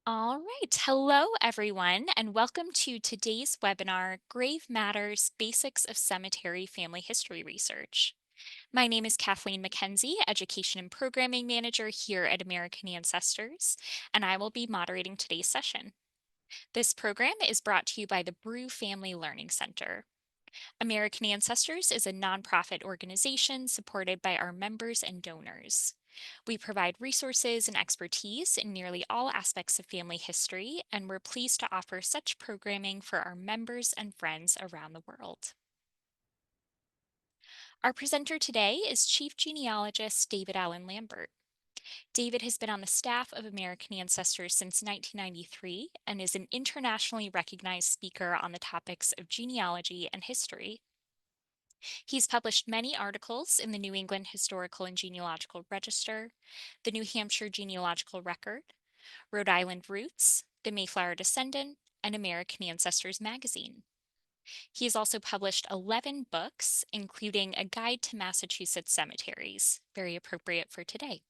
All right. Hello, everyone, and welcome to today's webinar, Grave Matters Basics of Cemetery Family History Research. My name is Kathleen McKenzie, Education and Programming Manager here at American Ancestors, and I will be moderating today's session. This program is brought to you by the Brew Family Learning Center. American Ancestors is a nonprofit organization supported by our members and donors. We provide resources and expertise in nearly all aspects of family history, and we're pleased to offer such programming for our members and friends around the world. Our presenter today is Chief Genealogist David Allen Lambert. David has been on the staff of American Ancestors since 1993 and is an internationally recognized speaker on the topics of genealogy and history. He's published many articles in the New England Historical and Genealogical Register, the New Hampshire Genealogical Record, Rhode Island Roots, the Mayflower Descendant, and American Ancestors magazine. He has also published 11 books, including a guide to Massachusetts cemeteries, very appropriate for today.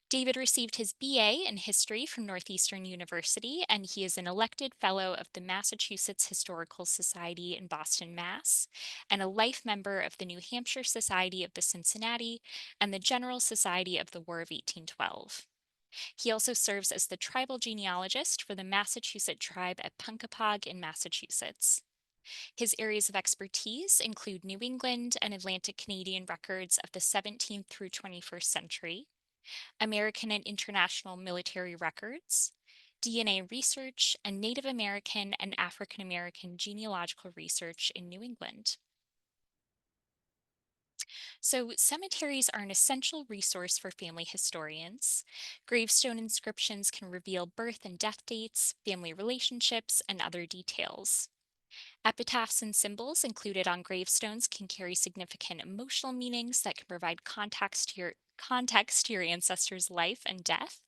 David received his BA in history from Northeastern University, and he is an elected fellow of the Massachusetts Historical Society in Boston, Mass., and a life member of the New Hampshire Society of the Cincinnati and the General Society of the War of 1812. He also serves as the tribal genealogist for the Massachusetts tribe at Punkapog in Massachusetts. His areas of expertise include New England and Atlantic Canadian records of the 17th through 21st century, American and international military records, DNA research, and Native American and African American genealogical research in New England. So, cemeteries are an essential resource for family historians. Gravestone inscriptions can reveal birth and death dates, family relationships, and other details. Epitaphs and symbols included on gravestones can carry significant emotional meanings that can provide context to your ancestors' life and death.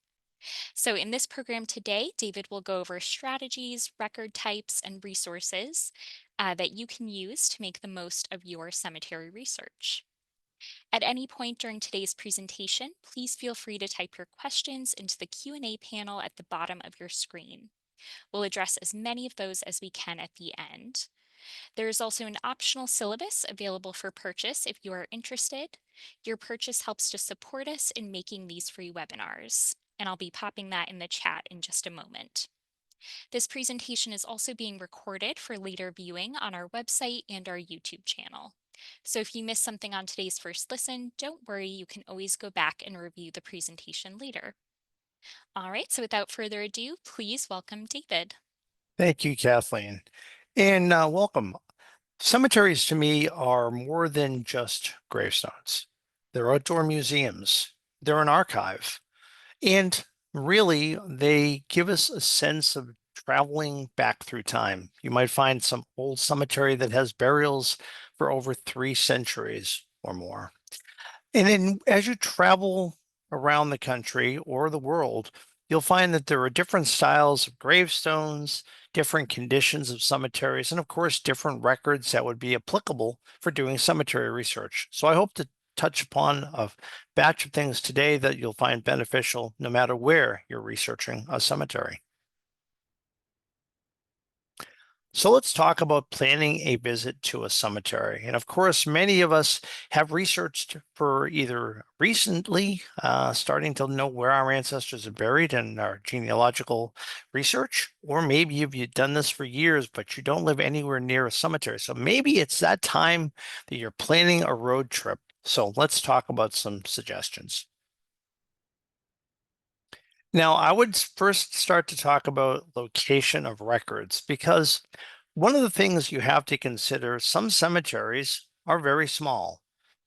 So, in this program today, David will go over strategies, record types, and resources that you can use to make the most of your cemetery research. At any point during today's presentation, please feel free to type your questions into the Q&A panel at the bottom of your screen. We'll address as many of those as we can at the end. There is also an optional syllabus available for purchase if you are interested. Your purchase helps to support us in making these free webinars, and I'll be popping that in the chat in just a moment. This presentation is also being recorded for later viewing on our website and our YouTube channel. So if you missed something on today's first listen, don't worry, you can always go back and review the presentation later. All right, so without further ado, please welcome David. Thank you, Kathleen. And welcome. Cemeteries to me are more than just gravestones. They're outdoor museums. They're an archive. And really, they give us a sense of traveling back through time. You might find some old cemetery that has burials for over 3 centuries or more. And then as you travel around the country or the world, you'll find that there are different styles of gravestones, different conditions of cemeteries, and of course, different records that would be applicable for doing cemetery research. So I hope to touch upon a batch of things today that you'll find beneficial no matter where you're researching a cemetery. So let's talk about planning a visit to a cemetery. And of course, many of us have researched for either recently, starting to know where our ancestors are buried in our genealogical research, or maybe you've done this for years, but you don't live anywhere near a cemetery. So maybe it's that time that you're planning a road trip. So let's talk about some suggestions. Now, I would first start to talk about location of records because one of the things you have to consider, some cemeteries are very small.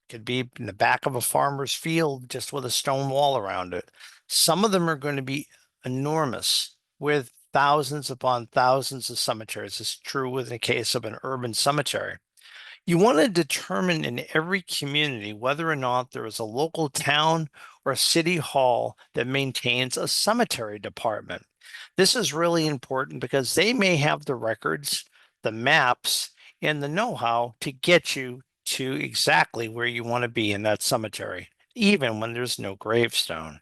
Could be in the back of a farmer's field just with a stone wall around it. Some of them are going to be enormous with thousands upon thousands of cemeteries. It's true in the case of an urban cemetery. You want to determine in every community whether or not there is a local town or a city hall that maintains a cemetery department. This is really important because they may have the records, the maps, and the know-how to get you to exactly where you want to be in that cemetery, even when there's no gravestone.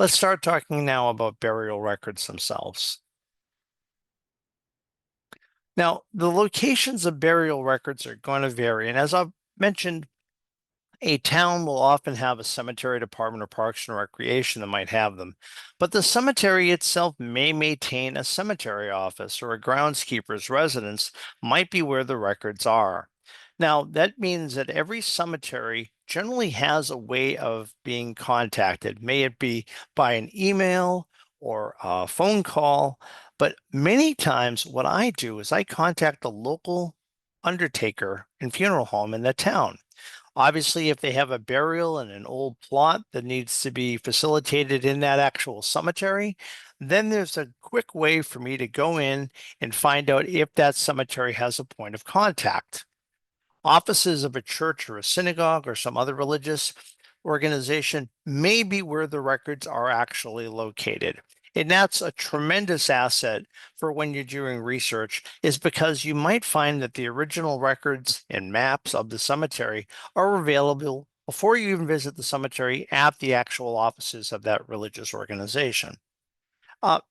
Let's start talking now about burial records themselves. Now, the locations of burial records are going to vary. And as I've mentioned, a town will often have a cemetery department or parks and recreation that might have them, but the cemetery itself may maintain a cemetery office or a groundskeeper's residence might be where the records are. Now, that means that every cemetery generally has a way of being contacted, may it be by an email or a phone call, but many times what I do is I contact the local undertaker and funeral home in the town. Obviously, if they have a burial in an old plot that needs to be facilitated in that actual cemetery, then there's a quick way for me to go in and find out if that cemetery has a point of contact. Offices of a church or a synagogue or some other religious organization may be where the records are actually located. And that's a tremendous asset for when you're doing research, is because you might find that the original records and maps of the cemetery are available before you even visit the cemetery at the actual offices of that religious organization.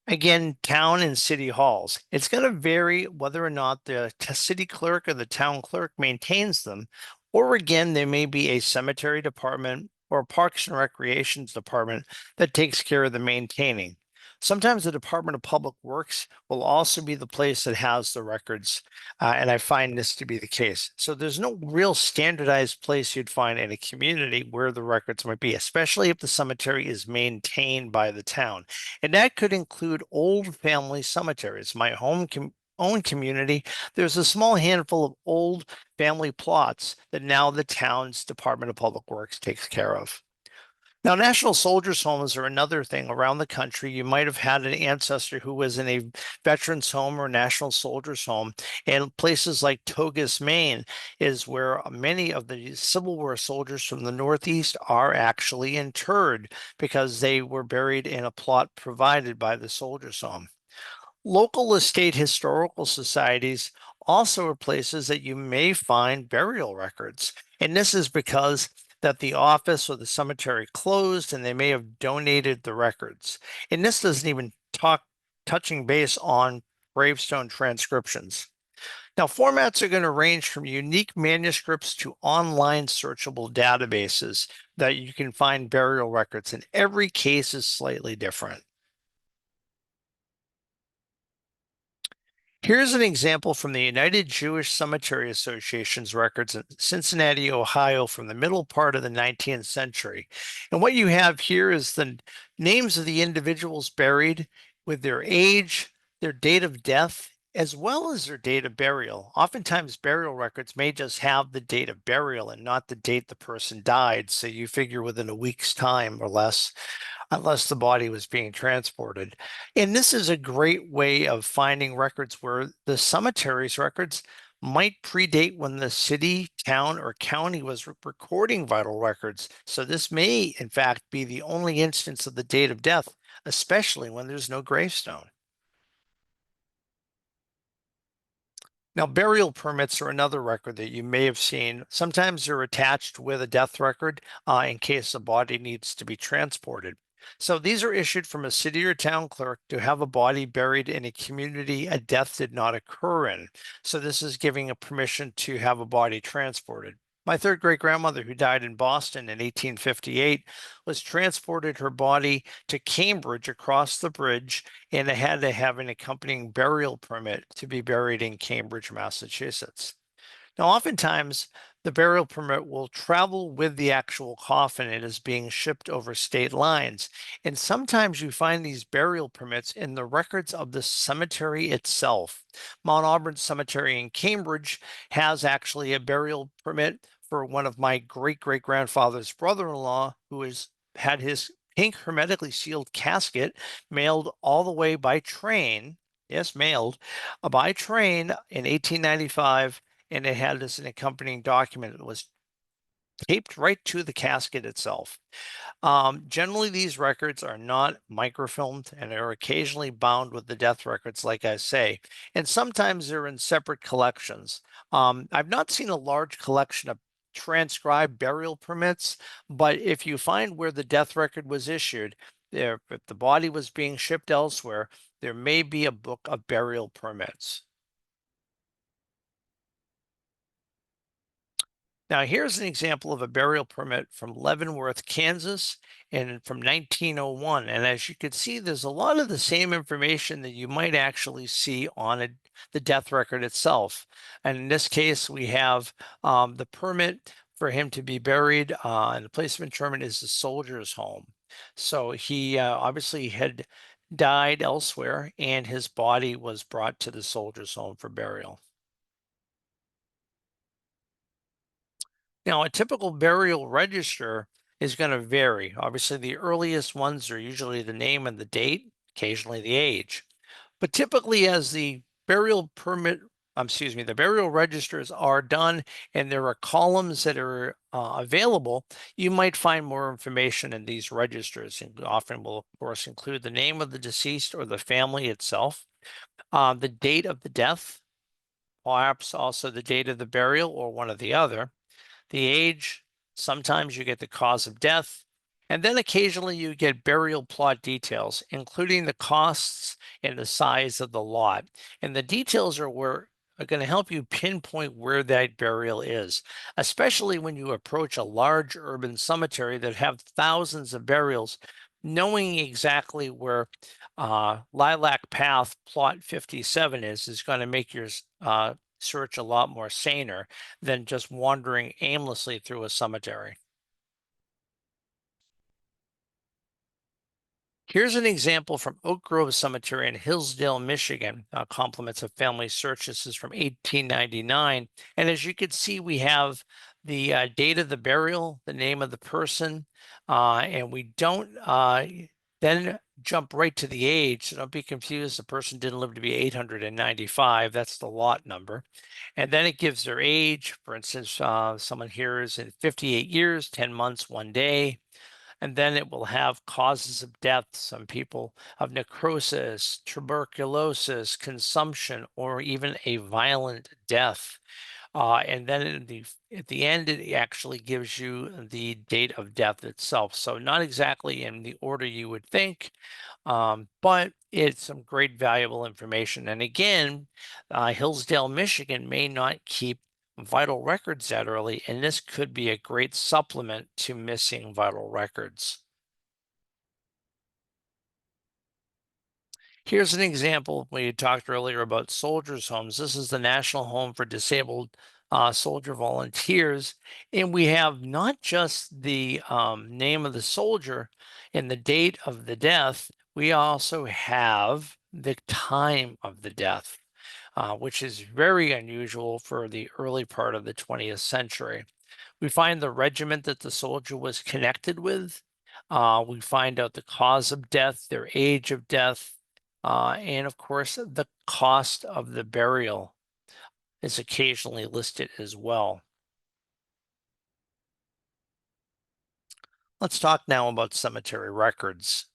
Again, town and city halls. It's going to vary whether or not the city clerk or the town clerk maintains them, or again, there may be a cemetery department or parks and recreations department that takes care of the maintaining. Sometimes the Department of Public Works will also be the place that has the records, and I find this to be the case. So there's no real standardized place you'd find in a community where the records might be, especially if the cemetery is maintained by the town. And that could include old family cemeteries. My own community, there's a small handful of old family plots that now the town's Department of Public Works takes care of. Now, National Soldiers' Homes are another thing around the country. You might have had an ancestor who was in a veterans home or National Soldiers' Home. And places like Togus, Maine, is where many of the Civil War soldiers from the Northeast are actually interred because they were buried in a plot provided by the Soldiers' Home. Local estate historical societies also are places that you may find burial records. And this is because that the office or the cemetery closed and they may have donated the records. And this doesn't even talk touching base on gravestone transcriptions. Now, formats are going to range from unique manuscripts to online searchable databases that you can find burial records, and every case is slightly different. Here's an example from the United Jewish Cemetery Association's records in Cincinnati, Ohio, from the middle part of the 19th century. And what you have here is the names of the individuals buried with their age, their date of death, as well as their date of burial. Oftentimes, burial records may just have the date of burial and not the date the person died. So you figure within a week's time or less, unless the body was being transported. And this is a great way of finding records where the cemetery's records might predate when the city, town, or county was recording vital records. So this may, in fact, be the only instance of the date of death, especially when there's no gravestone. Now, burial permits are another record that you may have seen. Sometimes they're attached with a death record in case the body needs to be transported. So these are issued from a city or town clerk to have a body buried in a community a death did not occur in. So this is giving a permission to have a body transported. My third great grandmother, who died in Boston in 1858, was transported her body to Cambridge across the bridge, and they had to have an accompanying burial permit to be buried in Cambridge, Massachusetts. Now, oftentimes, the burial permit will travel with the actual coffin. It is being shipped over state lines. And sometimes you find these burial permits in the records of the cemetery itself. Mount Auburn Cemetery in Cambridge has actually a burial permit for one of my great great grandfather's brother in law, who has had his pink hermetically sealed casket mailed all the way by train. Yes, mailed by train in 1895, and it had as an accompanying document. It was taped right to the casket itself. Generally, these records are not microfilmed and are occasionally bound with the death records, like I say, and sometimes they're in separate collections. I've not seen a large collection of transcribed burial permits, but if you find where the death record was issued, If the body was being shipped elsewhere, there may be a book of burial permits. Now, here's an example of a burial permit from Leavenworth, Kansas, and from 1901. And as you can see, there's a lot of the same information that you might actually see on the death record itself. And in this case, we have the permit for him to be buried, and the place of interment is the soldier's home. So he obviously had died elsewhere, and his body was brought to the soldier's home for burial. Now, a typical burial register is going to vary. Obviously, the earliest ones are usually the name and the date, occasionally the age. But typically, as the burial permit, excuse me, the burial registers are done and there are columns that are available, you might find more information in these registers. And often will, of course, include the name of the deceased or the family itself, the date of the death, perhaps also the date of the burial or one or the other, the age, sometimes you get the cause of death, and then occasionally you get burial plot details, including the costs and the size of the lot. And the details are going to help you pinpoint where that burial is, especially when you approach a large urban cemetery that have thousands of burials. Knowing exactly where Lilac Path Plot 57 is going to make your search a lot more saner than just wandering aimlessly through a cemetery. Here's an example from Oak Grove Cemetery in Hillsdale, Michigan. Compliments of Family Search. This is from 1899. And as you can see, we have the date of the burial, the name of the person, and we don't then jump right to the age. So don't be confused. The person didn't live to be 895. That's the lot number. And then it gives their age. For instance, someone here is in 58 years, 10 months, 1 day. And then it will have causes of death. Some people have necrosis, tuberculosis, consumption, or even a violent death. And then at the end, it actually gives you the date of death itself. So not exactly in the order you would think, but it's some great valuable information. And again, Hillsdale, Michigan may not keep vital records that early, and this could be a great supplement to missing vital records. Here's an example. We talked earlier about soldiers' homes. This is the National Home for Disabled Soldier Volunteers. And we have not just the name of the soldier and the date of the death, we also have the time of the death, which is very unusual for the early part of the 20th century. We find the regiment that the soldier was connected with. We find out the cause of death, their age of death, and of course, the cost of the burial is occasionally listed as well. Let's talk now about cemetery records.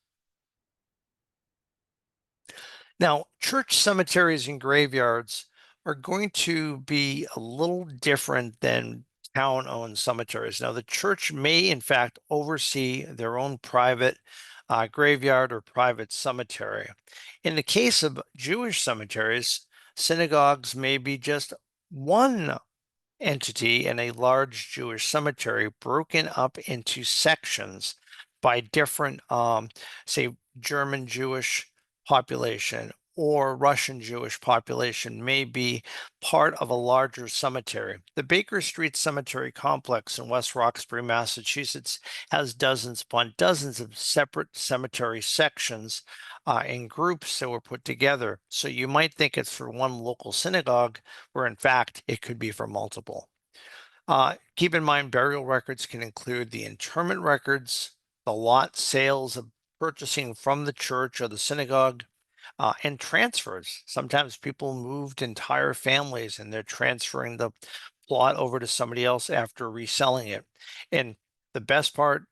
Now, church cemeteries and graveyards are going to be a little different than town-owned cemeteries. Now, the church may, in fact, oversee their own private graveyard or private cemetery. In the case of Jewish cemeteries, synagogues may be just one entity in a large Jewish cemetery broken up into sections by different, say, German Jewish population or Russian Jewish population may be part of a larger cemetery. The Baker Street Cemetery Complex in West Roxbury, Massachusetts has dozens upon dozens of separate cemetery sections and groups that were put together. So you might think it's for one local synagogue, where in fact it could be for multiple. Keep in mind, burial records can include the interment records, the lot sales of purchasing from the church or the synagogue, and transfers. Sometimes people moved entire families and they're transferring the plot over to somebody else after reselling it. And the best part,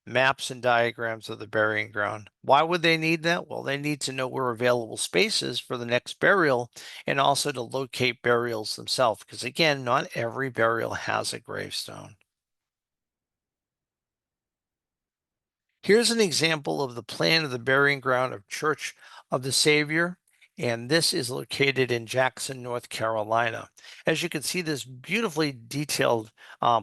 maps and diagrams of the burying ground. Why would they need that? Well, they need to know where available space is for the next burial and also to locate burials themselves. Because again, not every burial has a gravestone. Here's an example of the plan of the burying ground of Church of the Savior, and this is located in Jackson, North Carolina. As you can see, this beautifully detailed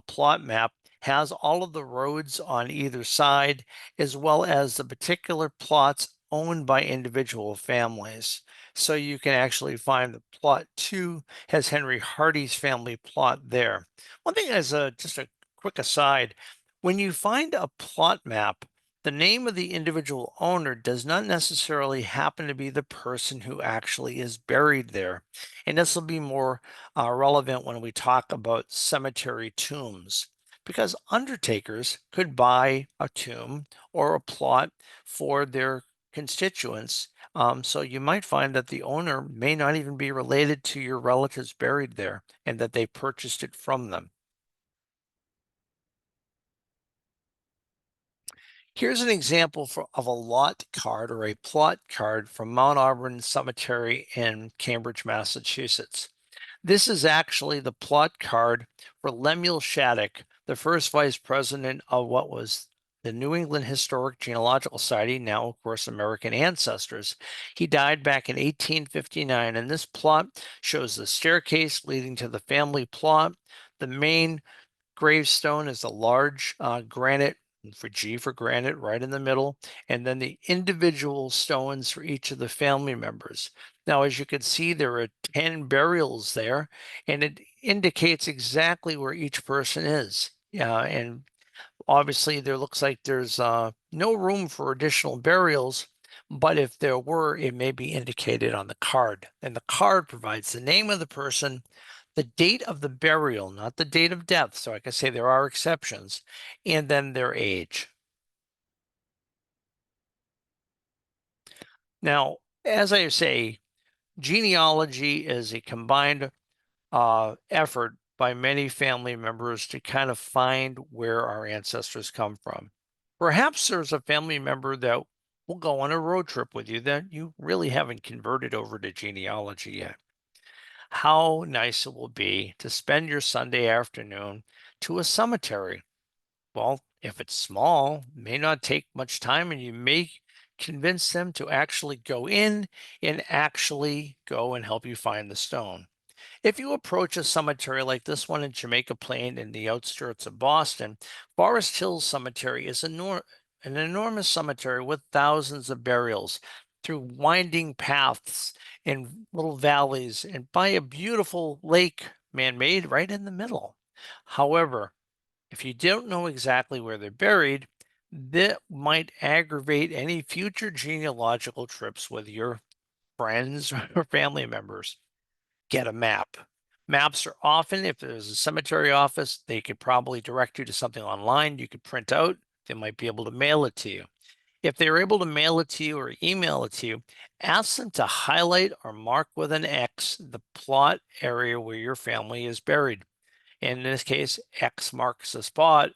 plot map has all of the roads on either side, as well as the particular plots owned by individual families. So you can actually find the plot 2 has Henry Hardy's family plot there. One thing as just a quick aside, when you find a plot map, the name of the individual owner does not necessarily happen to be the person who actually is buried there. And this will be more relevant when we talk about cemetery tombs, because undertakers could buy a tomb or a plot for their constituents. So you might find that the owner may not even be related to your relatives buried there and that they purchased it from them. Here's an example of a lot card or a plot card from Mount Auburn Cemetery in Cambridge, Massachusetts. This is actually the plot card for Lemuel Shattuck, the first vice president of what was the New England Historic Genealogical Society, now, of course, American Ancestors. He died back in 1859, and this plot shows the staircase leading to the family plot. The main gravestone is a large granite for G for granite right in the middle, and then the individual stones for each of the family members. Now, as you can see, there are 10 burials there, and it indicates exactly where each person is. Yeah, and obviously, there looks like there's no room for additional burials, but if there were, it may be indicated on the card. And the card provides the name of the person, the date of the burial, not the date of death. So, like I say, there are exceptions, and then their age. Now, as I say, genealogy is a combined effort by many family members to kind of find where our ancestors come from. Perhaps there's a family member that will go on a road trip with you that you really haven't converted over to genealogy yet. How nice it will be to spend your Sunday afternoon to a cemetery. Well, if it's small, may not take much time, and you may convince them to actually go in and actually go and help you find the stone. If you approach a cemetery like this one in Jamaica Plain in the outskirts of Boston, Forest Hills Cemetery is an enormous cemetery with thousands of burials through winding paths and little valleys and by a beautiful lake man-made right in the middle. However, if you don't know exactly where they're buried, that might aggravate any future genealogical trips with your friends or family members. Get a map. Maps are often, if there's a cemetery office, they could probably direct you to something online you could print out. They might be able to mail it to you. If they're able to mail it to you or email it to you, ask them to highlight or mark with an X the plot area where your family is buried. And in this case, X marks the spot,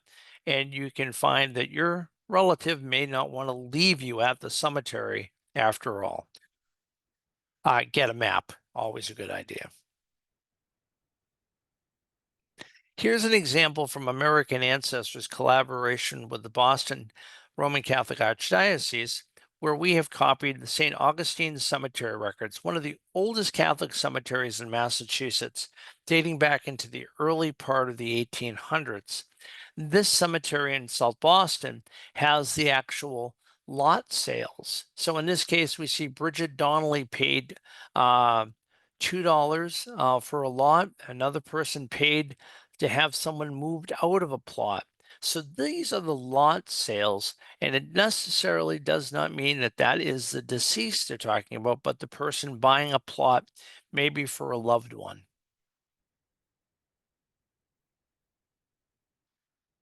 and you can find that your relative may not want to leave you at the cemetery after all. Get a map, always a good idea. Here's an example from American Ancestors collaboration with the Boston Roman Catholic Archdiocese, where we have copied the St. Augustine Cemetery records, one of the oldest Catholic cemeteries in Massachusetts, dating back into the early part of the 1800s. This cemetery in South Boston has the actual lot sales. So in this case, we see Bridget Donnelly paid uh, $2 for a lot. Another person paid to have someone moved out of a plot. So these are the lot sales, and it necessarily does not mean that that is the deceased they're talking about, but the person buying a plot maybe for a loved one.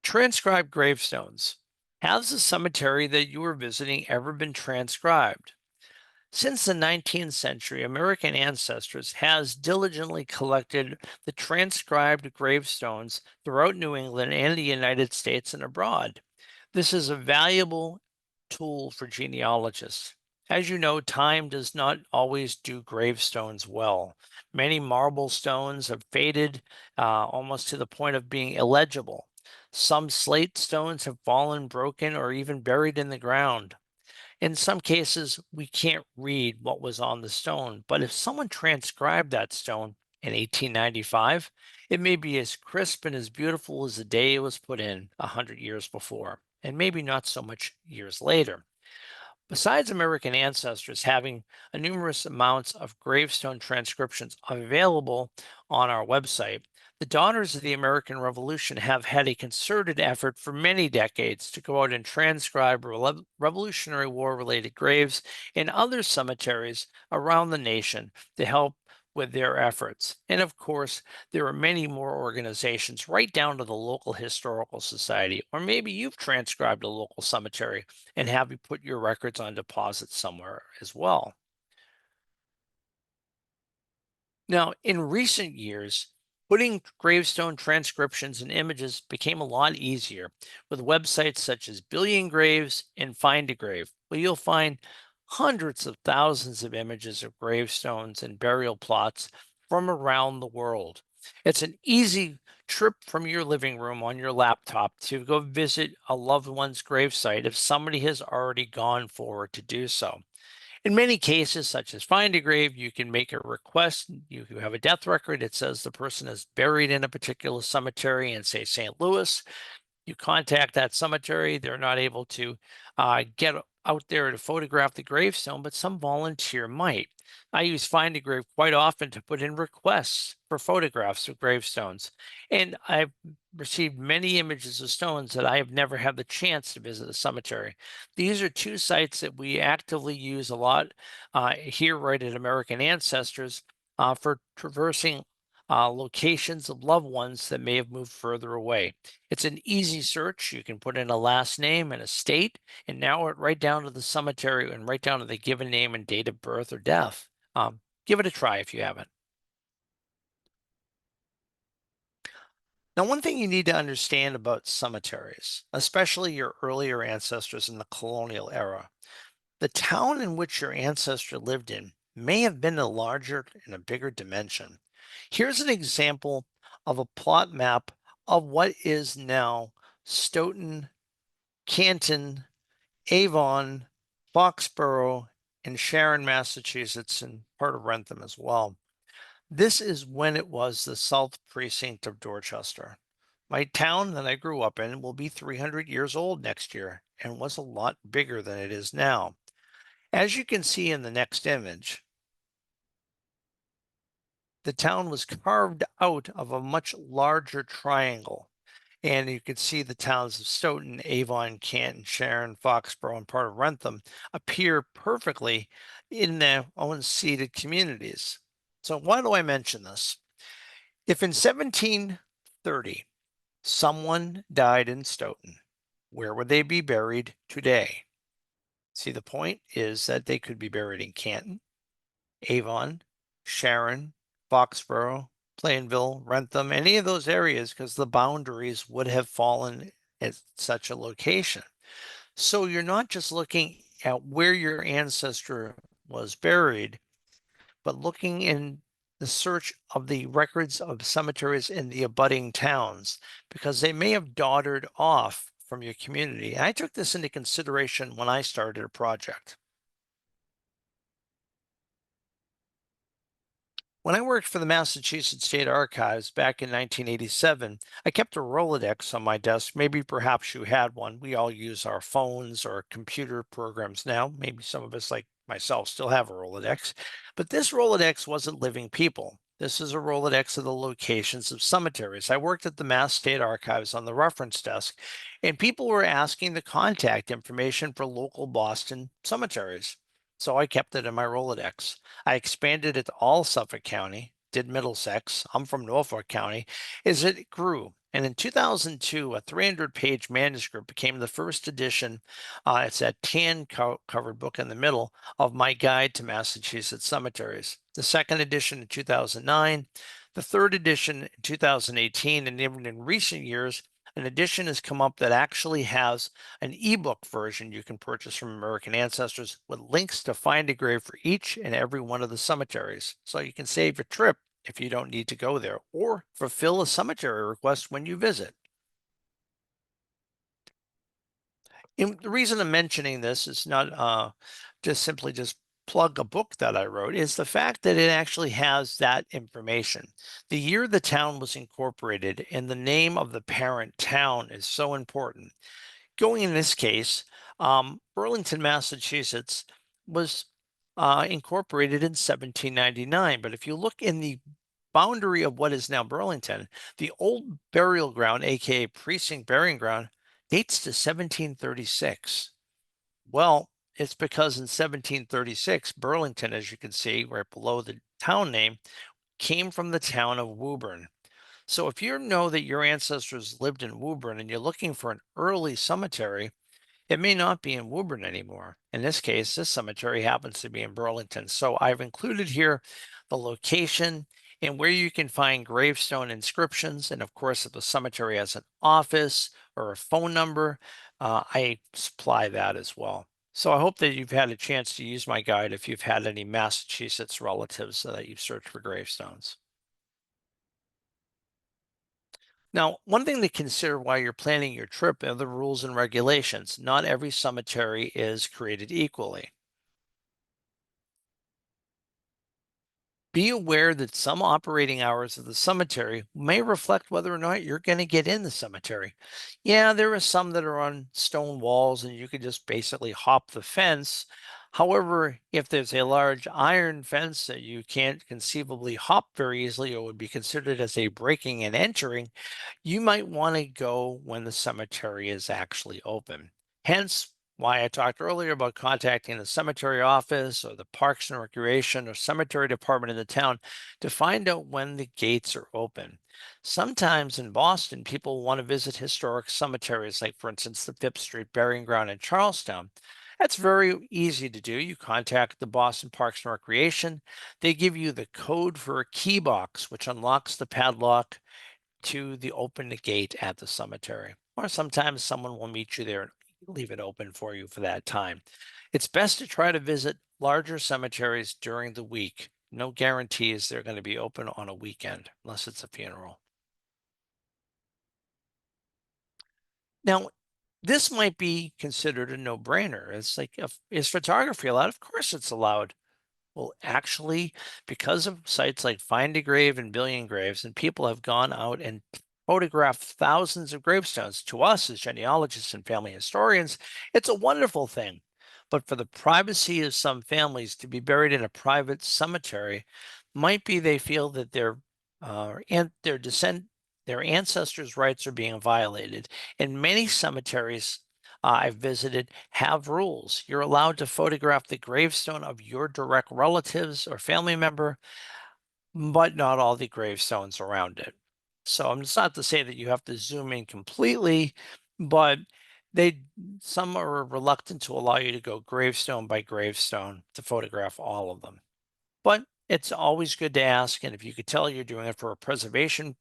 Transcribed gravestones. Has the cemetery that you are visiting ever been transcribed? Since the 19th century, American Ancestors has diligently collected the transcribed gravestones throughout New England and the United States and abroad. This is a valuable tool for genealogists. As you know, time does not always do gravestones well. Many marble stones have faded almost to the point of being illegible. Some slate stones have fallen, broken, or even buried in the ground. In some cases, we can't read what was on the stone, but if someone transcribed that stone in 1895, it may be as crisp and as beautiful as the day it was put in 100 years before, and maybe not so much years later. Besides American ancestors having a numerous amounts of gravestone transcriptions available on our website, the Daughters of the American Revolution have had a concerted effort for many decades to go out and transcribe Revolutionary War related graves in other cemeteries around the nation to help with their efforts. And of course, there are many more organizations, right down to the local historical society, or maybe you've transcribed a local cemetery and have you put your records on deposit somewhere as well. Now, in recent years, putting gravestone transcriptions and images became a lot easier with websites such as Billion Graves and Find a Grave, where you'll find hundreds of thousands of images of gravestones and burial plots from around the world. It's an easy trip from your living room on your laptop to go visit a loved one's gravesite if somebody has already gone forward to do so. In many cases, such as Find a Grave, you can make a request. You have a death record. It says the person is buried in a particular cemetery in, say, St. Louis. You contact that cemetery. They're not able to get out there to photograph the gravestone, but some volunteer might. I use Find a Grave quite often to put in requests for photographs of gravestones. And I've received many images of stones that I have never had the chance to visit a cemetery. These are two sites that we actively use a lot here right at American Ancestors for traversing locations of loved ones that may have moved further away. It's an easy search. You can put in a last name and a state, and now it right down to the cemetery and right down to the given name and date of birth or death. Give it a try if you haven't. Now, one thing you need to understand about cemeteries, especially your earlier ancestors in the colonial era, the town in which your ancestor lived in may have been a larger and a bigger dimension. Here's an example of a plot map of what is now Stoughton, Canton, Avon, Foxborough, and Sharon, Massachusetts, and part of Rentham as well. This is when it was the South Precinct of Dorchester. My town that I grew up in will be 300 years old next year and was a lot bigger than it is now. As you can see in the next image, the town was carved out of a much larger triangle. And you can see the towns of Stoughton, Avon, Canton, Sharon, Foxborough, and part of Rentham appear perfectly in their own seated communities. So why do I mention this? If in 1730 someone died in Stoughton, where would they be buried today? See, the point is that they could be buried in Canton, Avon, Sharon, Foxborough, Plainville, Rentham, any of those areas, because the boundaries would have fallen at such a location. So you're not just looking at where your ancestor was buried, but looking in the search of the records of cemeteries in the abutting towns, because they may have dotted off from your community. I took this into consideration when I started a project. When I worked for the Massachusetts State Archives back in 1987, I kept a Rolodex on my desk. Maybe perhaps you had one. We all use our phones or computer programs now. Maybe some of us, like myself, still have a Rolodex. But this Rolodex wasn't living people. This is a Rolodex of the locations of cemeteries. I worked at the Mass State Archives on the reference desk, and people were asking the contact information for local Boston cemeteries. So I kept it in my Rolodex. I expanded it to all Suffolk County, did Middlesex. I'm from Norfolk County, as it grew. And in 2002, a 300-page manuscript became the first edition. It's that covered book in the middle of my guide to Massachusetts cemeteries. The second edition in 2009, the third edition in 2018, and even in recent years, an edition has come up that actually has an ebook version you can purchase from American Ancestors with links to find a grave for each and every one of the cemeteries. So you can save your trip if you don't need to go there or fulfill a cemetery request when you visit. And the reason I'm mentioning this is not just simply just plug a book that I wrote, is the fact that it actually has that information. The year the town was incorporated and the name of the parent town is so important. Going in this case, Burlington, Massachusetts was incorporated in 1799. But if you look in the boundary of what is now Burlington, the old burial ground, aka precinct burying ground, dates to 1736. Well, it's because in 1736, Burlington, as you can see right below the town name, came from the town of Woburn. So if you know that your ancestors lived in Woburn and you're looking for an early cemetery, it may not be in Woburn anymore. In this case, this cemetery happens to be in Burlington. So I've included here the location and where you can find gravestone inscriptions. And of course, if the cemetery has an office or a phone number, I supply that as well. So I hope that you've had a chance to use my guide if you've had any Massachusetts relatives so that you've searched for gravestones. Now, one thing to consider while you're planning your trip are the rules and regulations. Not every cemetery is created equally. Be aware that some operating hours of the cemetery may reflect whether or not you're going to get in the cemetery. Yeah, there are some that are on stone walls and you can just basically hop the fence. However, if there's a large iron fence that you can't conceivably hop very easily or would be considered as a breaking and entering, you might want to go when the cemetery is actually open. Hence, why I talked earlier about contacting the cemetery office or the Parks and Recreation or cemetery department in the town to find out when the gates are open. Sometimes in Boston, people want to visit historic cemeteries, like, for instance, the Phipps Street Burying Ground in Charlestown. That's very easy to do. You contact the Boston Parks and Recreation. They give you the code for a key box, which unlocks the padlock to the open gate at the cemetery. Or sometimes someone will meet you there and leave it open for you for that time. It's best to try to visit larger cemeteries during the week. No guarantees they're going to be open on a weekend unless it's a funeral. Now, this might be considered a no-brainer. It's like, is photography allowed? Of course it's allowed. Well, actually, because of sites like Find a Grave and Billion Graves, and people have gone out and photographed thousands of gravestones. To us, as genealogists and family historians, it's a wonderful thing. But for the privacy of some families to be buried in a private cemetery, might be they feel that their ancestors' rights are being violated. And many cemeteries I've visited have rules. You're allowed to photograph the gravestone of your direct relatives or family member, but not all the gravestones around it. So it's not to say that you have to zoom in completely, but they some are reluctant to allow you to go gravestone by gravestone to photograph all of them. But it's always good to ask, and if you could tell you're doing it for a preservation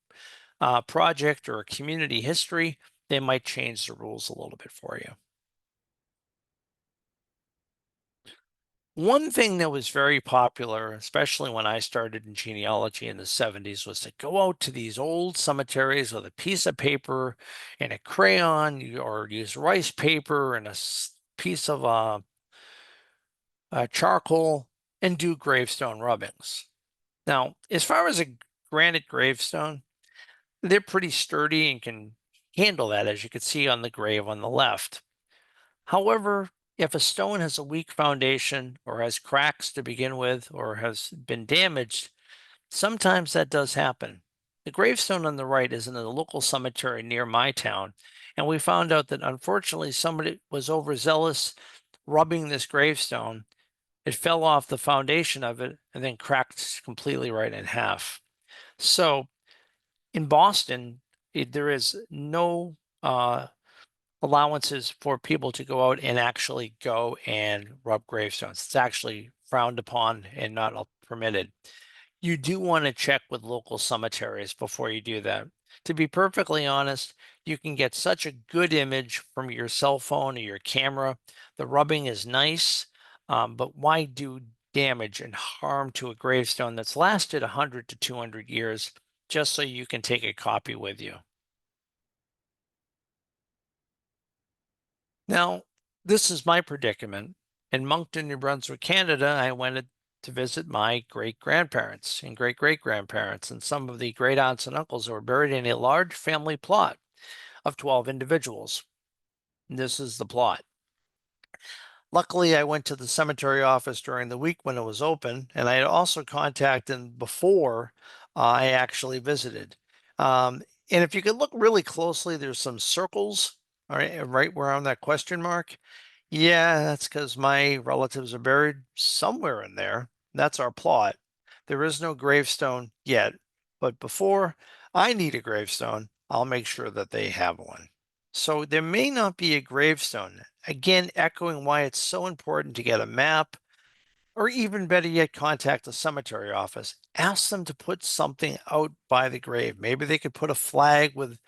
project or a community history, they might change the rules a little bit for you. One thing that was very popular, especially when I started in genealogy in the 70s, was to go out to these old cemeteries with a piece of paper and a crayon, or use rice paper and a piece of charcoal and do gravestone rubbings. Now, as far as a granite gravestone, they're pretty sturdy and can handle that, as you can see on the grave on the left. However, if a stone has a weak foundation or has cracks to begin with or has been damaged, sometimes that does happen. The gravestone on the right is in a local cemetery near my town, and we found out that unfortunately somebody was overzealous rubbing this gravestone. It fell off the foundation of it and then cracked completely right in half. So in Boston, there is no allowances for people to go out and actually go and rub gravestones. It's actually frowned upon and not permitted. You do want to check with local cemeteries before you do that. To be perfectly honest, you can get such a good image from your cell phone or your camera. The rubbing is nice, but why do damage and harm to a gravestone that's lasted 100 to 200 years just so you can take a copy with you? Now, This is my predicament. In Moncton, New Brunswick, Canada, I went to visit my great grandparents and great great grandparents and some of the great aunts and uncles who were buried in a large family plot of 12 individuals. This is the plot. Luckily, I went to the cemetery office during the week when it was open, and I had also contacted them before I actually visited. And if you could look really closely, there's some circles, all right where on that question mark. Yeah, that's because my relatives are buried somewhere in there. That's our plot. There is no gravestone yet, but before I need a gravestone, I'll make sure that they have one. So there may not be a gravestone. Again, echoing why it's so important to get a map, or even better yet, contact the cemetery office. Ask them to put something out by the grave. Maybe they could put a flag with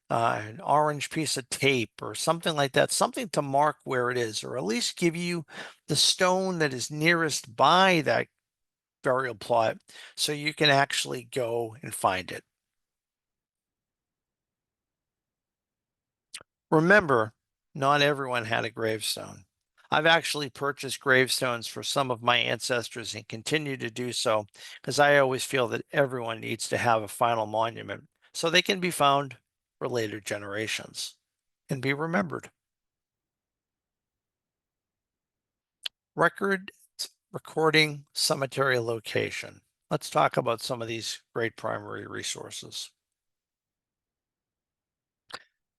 an orange piece of tape or something like that, something to mark where it is, or at least give you the stone that is nearest by that burial plot so you can actually go and find it. Remember, not everyone had a gravestone. I've actually purchased gravestones for some of my ancestors and continue to do so because I always feel that everyone needs to have a final monument so they can be found for later generations and be remembered. Record recording cemetery location. Let's talk about some of these great primary resources.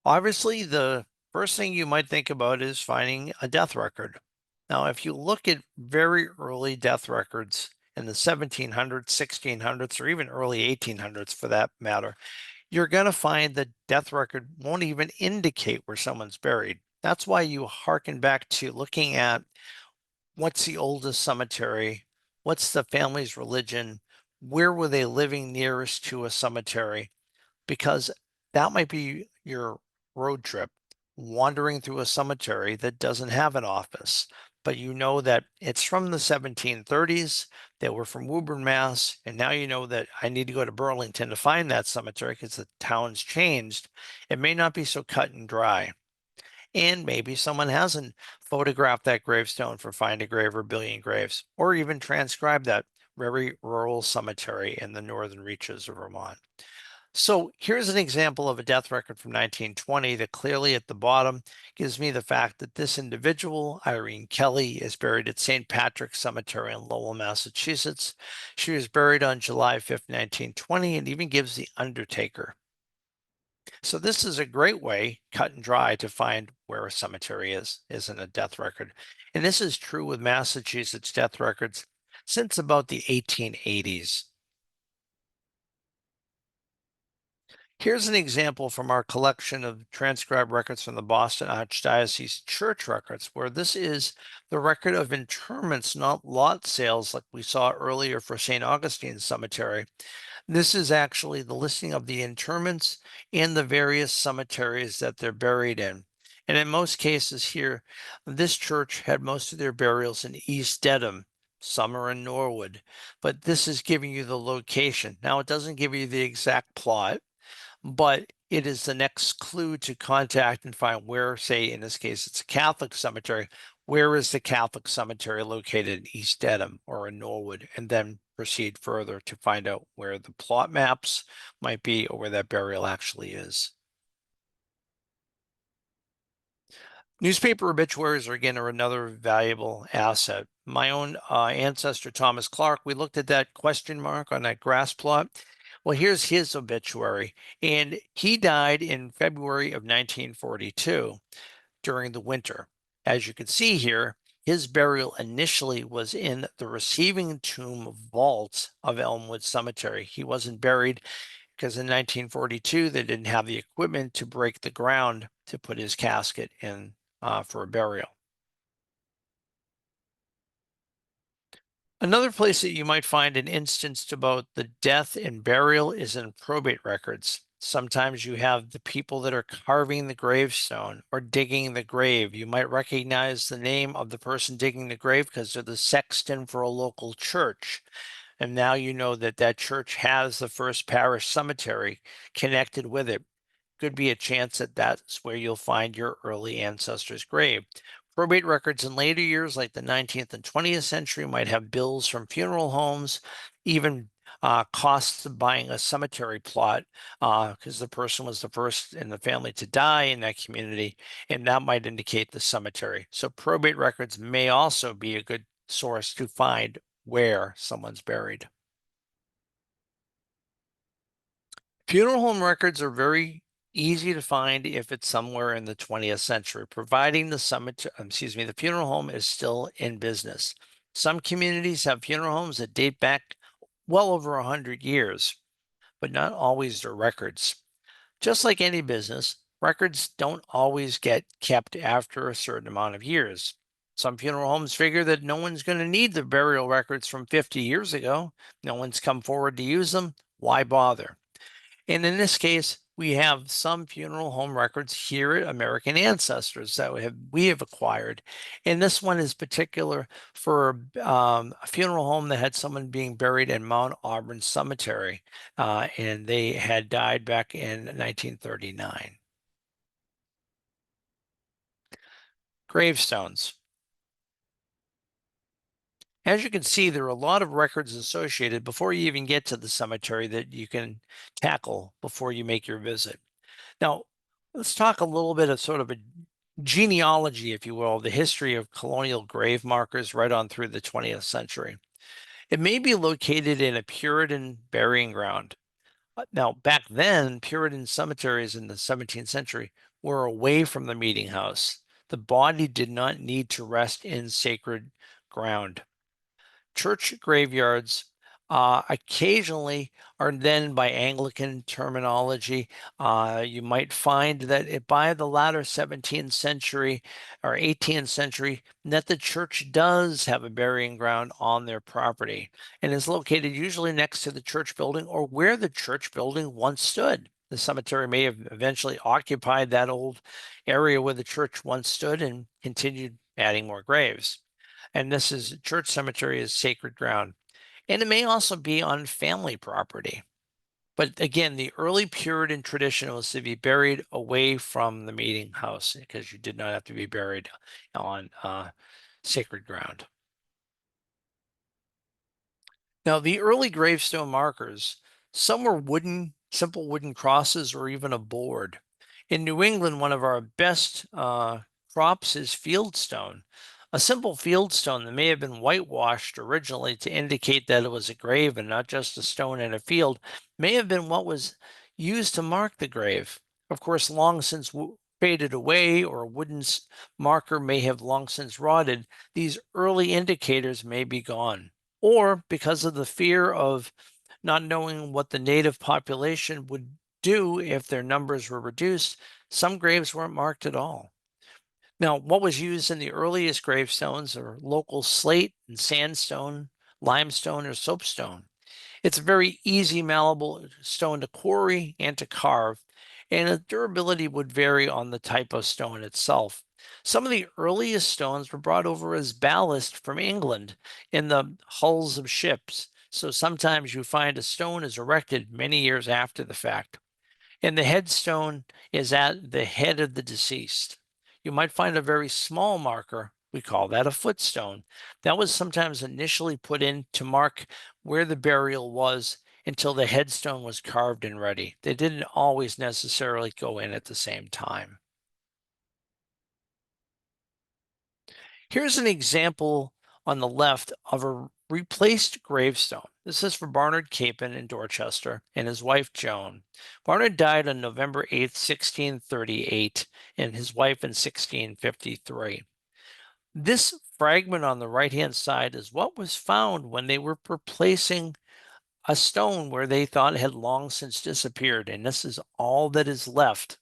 Obviously, the first thing you might think about is finding a death record. Now, if you look at very early death records in the 1700s, 1600s, or even early 1800s for that matter, you're going to find the death record won't even indicate where someone's buried. That's why you harken back to looking at what's the oldest cemetery, what's the family's religion, where were they living nearest to a cemetery, because that might be your road trip, wandering through a cemetery that doesn't have an office, but you know that it's from the 1730s, they were from Woburn, Mass, and now you know that I need to go to Burlington to find that cemetery because the town's changed. It may not be so cut and dry. And maybe someone hasn't photographed that gravestone for Find a Grave or Billion Graves, or even transcribed that very rural cemetery in the northern reaches of Vermont. So here's an example of a death record from 1920 that clearly at the bottom gives me the fact that this individual, Irene Kelly, is buried at St. Patrick's Cemetery in Lowell, Massachusetts. She was buried on July 5th, 1920, and even gives the undertaker. So this is a great way, cut and dry, to find where a cemetery is in a death record. And this is true with Massachusetts death records since about the 1880s. Here's an example from our collection of transcribed records from the Boston Archdiocese church records, where this is the record of interments, not lot sales like we saw earlier for St. Augustine's Cemetery. This is actually the listing of the interments and the various cemeteries that they're buried in. And in most cases here, this church had most of their burials in East Dedham. Some are in Norwood, but this is giving you the location. Now, it doesn't give you the exact plot, but it is the next clue to contact and find where, say, in this case, it's a Catholic cemetery. Where is the Catholic cemetery located in East Dedham or in Norwood? And then proceed further to find out where the plot maps might be or where that burial actually is. Newspaper obituaries are another valuable asset. My own ancestor, Thomas Clark, we looked at that question mark on that grass plot. Well, here's his obituary, and he died in February of 1942 during the winter. As you can see here, his burial initially was in the receiving tomb vault of Elmwood Cemetery. He wasn't buried because in 1942 they didn't have the equipment to break the ground to put his casket in for a burial. Another place that you might find an instance about the death and burial is in probate records. Sometimes you have the people that are carving the gravestone or digging the grave. You might recognize the name of the person digging the grave because they're the sexton for a local church. And now you know that that church has the first parish cemetery connected with it. Could be a chance that that's where you'll find your early ancestor's grave. Probate records in later years, like the 19th and 20th century, might have bills from funeral homes, even costs of buying a cemetery plot because the person was the first in the family to die in that community, and that might indicate the cemetery. So probate records may also be a good source to find where someone's buried. Funeral home records are very easy to find if it's somewhere in the 20th century, providing the funeral home is still in business. Some communities have funeral homes that date back well over 100 years, but not always their records. Just like any business, records don't always get kept after a certain amount of years. Some funeral homes figure that no one's going to need the burial records from 50 years ago. No one's come forward to use them. Why bother? And in this case, we have some funeral home records here at American Ancestors that we have acquired. And this one is particular for a funeral home that had someone being buried in Mount Auburn Cemetery, and they had died back in 1939. Gravestones. As you can see, there are a lot of records associated before you even get to the cemetery that you can tackle before you make your visit. Now, let's talk a little bit of sort of a genealogy, if you will, the history of colonial grave markers right on through the 20th century. It may be located in a Puritan burying ground. Now, back then, Puritan cemeteries in the 17th century were away from the meeting house. The body did not need to rest in sacred ground. Church graveyards occasionally are then by Anglican terminology. You might find that by the latter 17th century or 18th century, that the church does have a burying ground on their property and is located usually next to the church building or where the church building once stood. The cemetery may have eventually occupied that old area where the church once stood and continued adding more graves. And this is church cemetery is sacred ground. And it may also be on family property. But again, the early Puritan tradition was to be buried away from the meeting house because you did not have to be buried on sacred ground. Now, the early gravestone markers, some were wooden, simple wooden crosses or even a board. In New England, one of our best crops is fieldstone. A simple fieldstone that may have been whitewashed originally to indicate that it was a grave and not just a stone in a field may have been what was used to mark the grave. Of course, long since faded away or a wooden marker may have long since rotted, these early indicators may be gone or because of the fear of not knowing what the native population would do if their numbers were reduced, some graves weren't marked at all. Now, what was used in the earliest gravestones are local slate and sandstone, limestone, or soapstone. It's a very easy, malleable stone to quarry and to carve, and the durability would vary on the type of stone itself. Some of the earliest stones were brought over as ballast from England in the hulls of ships. So sometimes you find a stone is erected many years after the fact, and the headstone is at the head of the deceased. You might find a very small marker. We call that a footstone. That was sometimes initially put in to mark where the burial was until the headstone was carved and ready. They didn't always necessarily go in at the same time. Here's an example on the left of a replaced gravestone. This is for Barnard Capon in Dorchester and his wife Joan. Barnard died on November 8th, 1638, and his wife in 1653. This fragment on the right-hand side is what was found when they were replacing a stone where they thought it had long since disappeared, and this is all that is left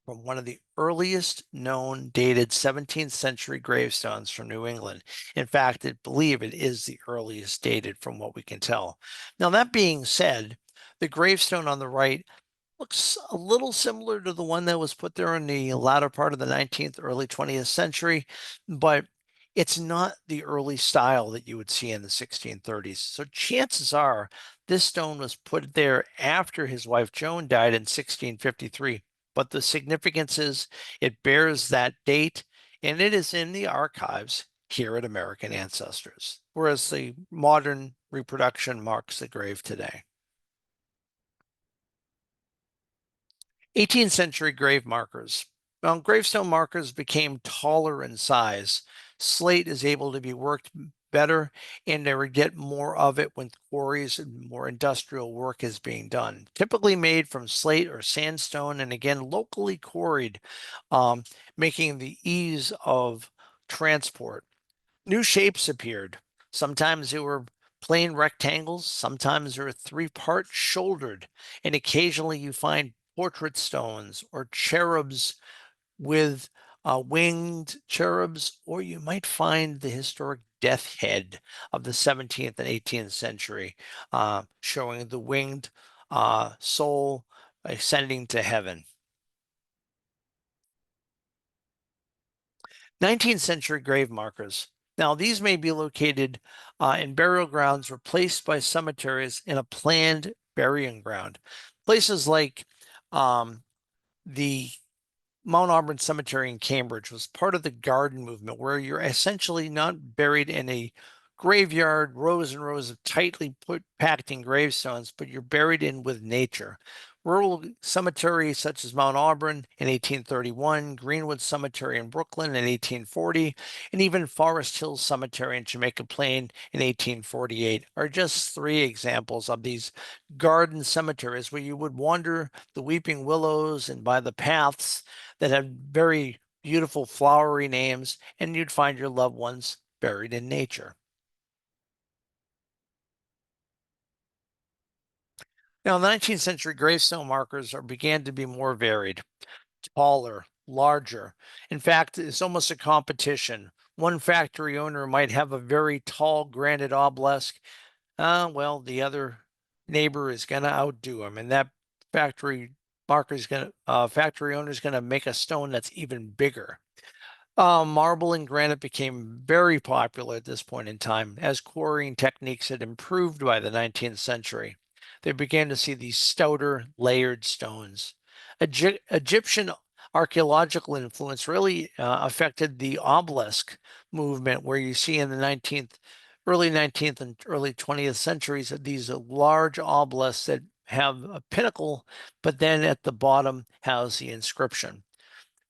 from one of the earliest known dated 17th century gravestones from New England. In fact, I believe it is the earliest dated from what we can tell. Now, that being said, the gravestone on the right looks a little similar to the one that was put there in the latter part of the 19th, early 20th century, but it's not the early style that you would see in the 1630s. So chances are this stone was put there after his wife Joan died in 1653. But the significance is it bears that date and it is in the archives here at American Ancestors, whereas the modern reproduction marks the grave today. 18th century grave markers. Well, gravestone markers became taller in size. Slate is able to be worked better, and they would get more of it when quarries and more industrial work is being done. Typically made from slate or sandstone, and again, locally quarried, um, making the ease of transport. New shapes appeared. Sometimes they were plain rectangles, sometimes they were three-part shouldered, and occasionally you find portrait stones or cherubs with winged cherubs, or you might find the historic death head of the 17th and 18th century, showing the winged soul ascending to heaven. 19th century grave markers. Now, these may be located in burial grounds replaced by cemeteries in a planned burying ground. Places like the Mount Auburn Cemetery in Cambridge was part of the garden movement, where you're essentially not buried in a graveyard, rows and rows of tightly packed in gravestones, but you're buried in with nature. Rural cemeteries such as Mount Auburn in 1831, Greenwood Cemetery in Brooklyn in 1840, and even Forest Hills Cemetery in Jamaica Plain in 1848 are just three examples of these garden cemeteries where you would wander the weeping willows and by the paths that have very beautiful flowery names, and you'd find your loved ones buried in nature. Now, the 19th century gravestone markers began to be more varied, taller, larger. In fact, it's almost a competition. One factory owner might have a very tall granite obelisk. Well, the other neighbor is going to outdo him, and that factory factory owner is going to make a stone that's even bigger. Marble and granite became very popular at this point in time as quarrying techniques had improved by the 19th century. They began to see these stouter, layered stones. Egyptian archaeological influence really affected the obelisk movement, where you see in the early 19th and early 20th centuries these large obelisks that have a pinnacle, but then at the bottom has the inscription.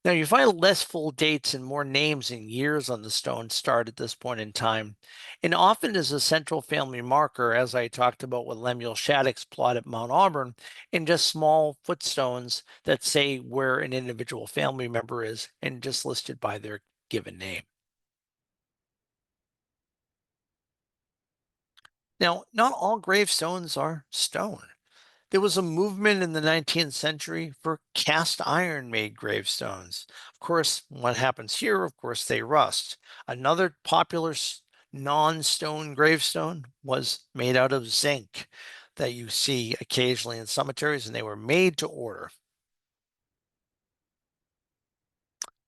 Now, you find less full dates and more names and years on the stone start at this point in time, and often as a central family marker, as I talked about with Lemuel Shattuck's plot at Mount Auburn, and just small footstones that say where an individual family member is and just listed by their given name. Now, not all gravestones are stone. There was a movement in the 19th century for cast iron made gravestones. Of course, what happens here, of course, they rust. Another popular non-stone gravestone was made out of zinc that you see occasionally in cemeteries, and they were made to order.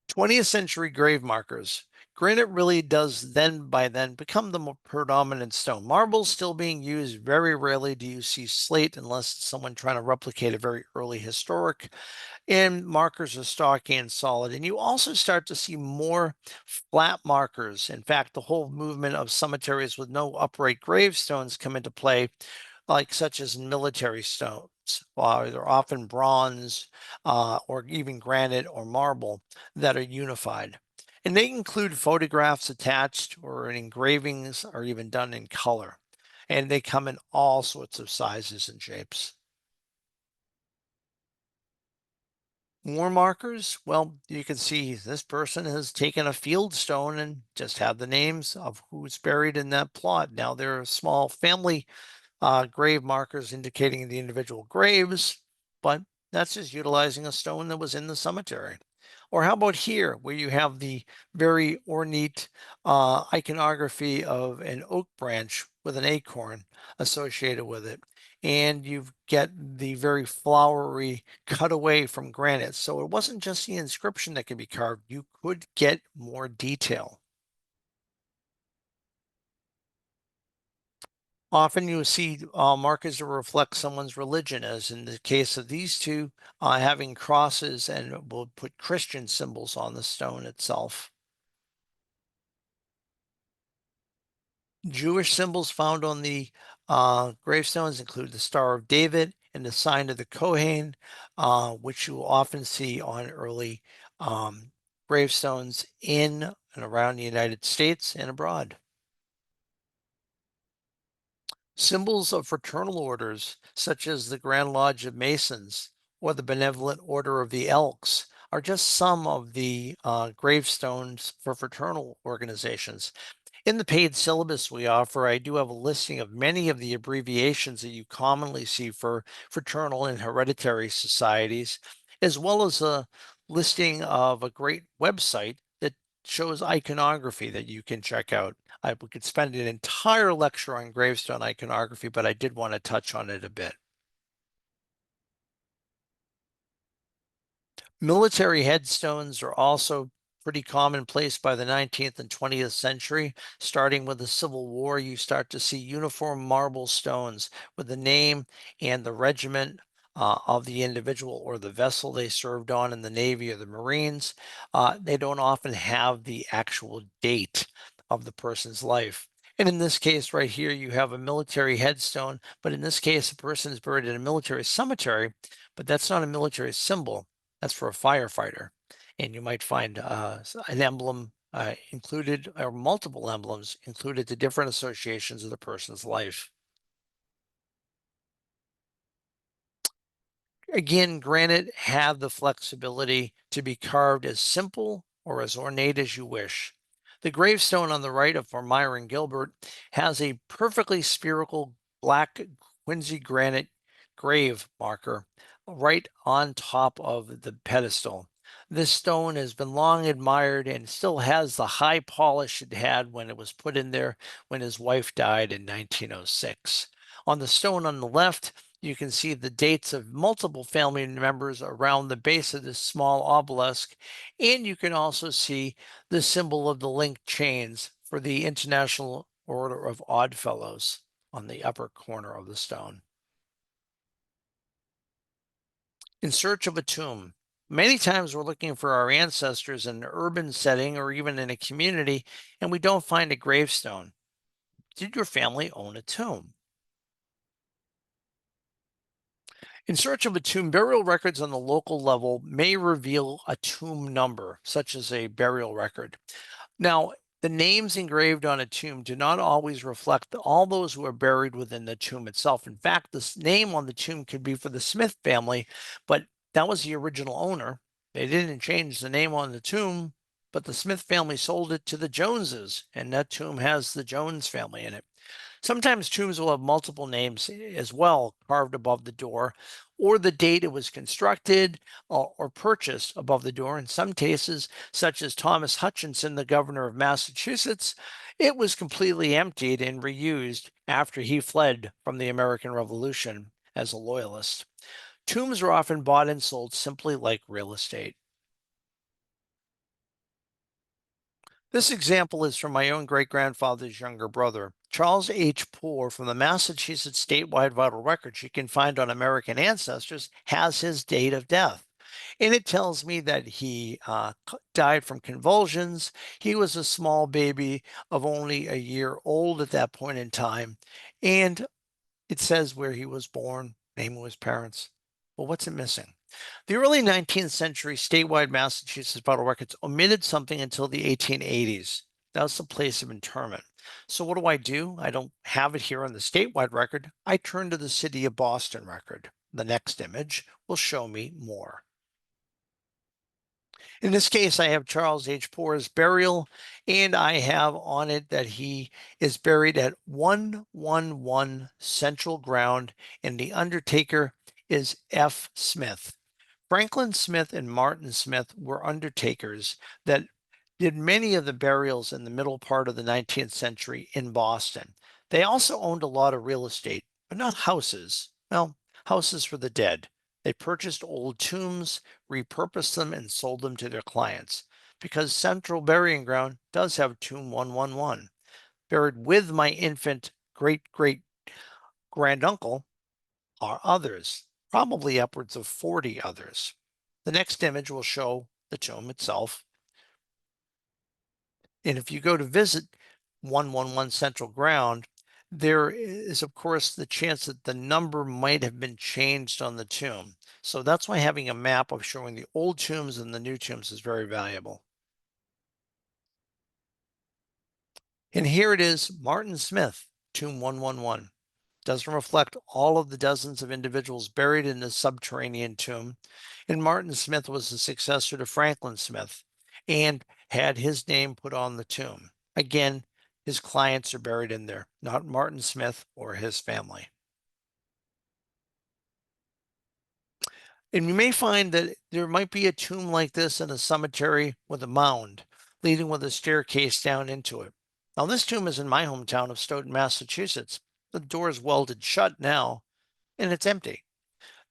20th century grave markers. Granite really does then by then become the more predominant stone. Marble's still being used. Very rarely do you see slate unless it's someone trying to replicate a very early historic, and markers are stocky and solid. And you also start to see more flat markers. In fact, the whole movement of cemeteries with no upright gravestones come into play, like such as military stones. They're often bronze or even granite or marble that are unified. And they include photographs attached or engravings or even done in color. And they come in all sorts of sizes and shapes. More markers? Well, you can see this person has taken a field stone and just had the names of who's buried in that plot. Now there are small family grave markers indicating the individual graves, but that's just utilizing a stone that was in the cemetery. Or how about here, where you have the very ornate iconography of an oak branch with an acorn associated with it. And you get the very flowery cut away from granite. So it wasn't just the inscription that could be carved, you could get more detail. Often you'll see markers that reflect someone's religion, as in the case of these two, having crosses and will put Christian symbols on the stone itself. Jewish symbols found on the gravestones include the Star of David and the sign of the Kohen, which you will often see on early gravestones in and around the United States and abroad. Symbols of fraternal orders, such as the Grand Lodge of Masons or the Benevolent Order of the Elks, are just some of the gravestones for fraternal organizations. In the paid syllabus we offer, I do have a listing of many of the abbreviations that you commonly see for fraternal and hereditary societies, as well as a listing of a great website that shows iconography that you can check out. We could spend an entire lecture on gravestone iconography, but I did want to touch on it a bit. Military headstones are also pretty commonplace by the 19th and 20th century. Starting with the Civil War, you start to see uniform marble stones with the name and the regiment of the individual or the vessel they served on in the Navy or the Marines. They don't often have the actual date of the person's life. And in this case, right here, you have a military headstone, but in this case, a person is buried in a military cemetery, but that's not a military symbol. That's for a firefighter. And you might find an emblem included or multiple emblems included to different associations of the person's life. Again, granite have the flexibility to be carved as simple or as ornate as you wish. The gravestone on the right of for Myron Gilbert has a perfectly spherical black Quincy granite grave marker right on top of the pedestal. This stone has been long admired and still has the high polish it had when it was put in there when his wife died in 1906. On the stone on the left, you can see the dates of multiple family members around the base of this small obelisk, and you can also see the symbol of the linked chains for the International Order of Odd Fellows on the upper corner of the stone. In search of a tomb. Many times we're looking for our ancestors in an urban setting or even in a community, and we don't find a gravestone. Did your family own a tomb? In search of a tomb, burial records on the local level may reveal a tomb number, such as a burial record. Now, the names engraved on a tomb do not always reflect all those who are buried within the tomb itself. In fact, this name on the tomb could be for the Smith family, but that was the original owner. They didn't change the name on the tomb, but the Smith family sold it to the Joneses, and that tomb has the Jones family in it. Sometimes tombs will have multiple names as well carved above the door, or the date it was constructed or purchased above the door. In some cases, such as Thomas Hutchinson, the governor of Massachusetts, it was completely emptied and reused after he fled from the American Revolution as a loyalist. Tombs are often bought and sold simply like real estate. This example is from my own great grandfather's younger brother, Charles H. Poor from the Massachusetts statewide vital records you can find on American Ancestors, has his date of death. And it tells me that he died from convulsions. He was a small baby of only a year old at that point in time. And it says where he was born, name of his parents. Well, what's it missing? The early 19th century statewide Massachusetts vital records omitted something until the 1880s. That was the place of interment. So what do? I don't have it here on the statewide record. I turn to the city of Boston record. The next image will show me more. In this case, I have Charles H. Poor's burial, and I have on it that he is buried at 111 Central Ground, and the undertaker is F. Smith. Franklin Smith and Martin Smith were undertakers that did many of the burials in the middle part of the 19th century in Boston. They also owned a lot of real estate, but not houses. Well, houses for the dead. They purchased old tombs, repurposed them, and sold them to their clients. Because Central Burying Ground does have Tomb 111. Buried with my infant great great granduncle are others, probably upwards of 40 others. The next image will show the tomb itself. And if you go to visit, 111 central ground, there is, of course, the chance that the number might have been changed on the tomb. So that's why having a map of showing the old tombs and the new tombs is very valuable. And here it is, Martin Smith, tomb 111. Doesn't reflect all of the dozens of individuals buried in the subterranean tomb. And Martin Smith was the successor to Franklin Smith and had his name put on the tomb. Again, his clients are buried in there, not Martin Smith or his family. And you may find that there might be a tomb like this in a cemetery with a mound leading with a staircase down into it. Now, this tomb is in my hometown of Stoughton, Massachusetts. The door is welded shut now, and it's empty.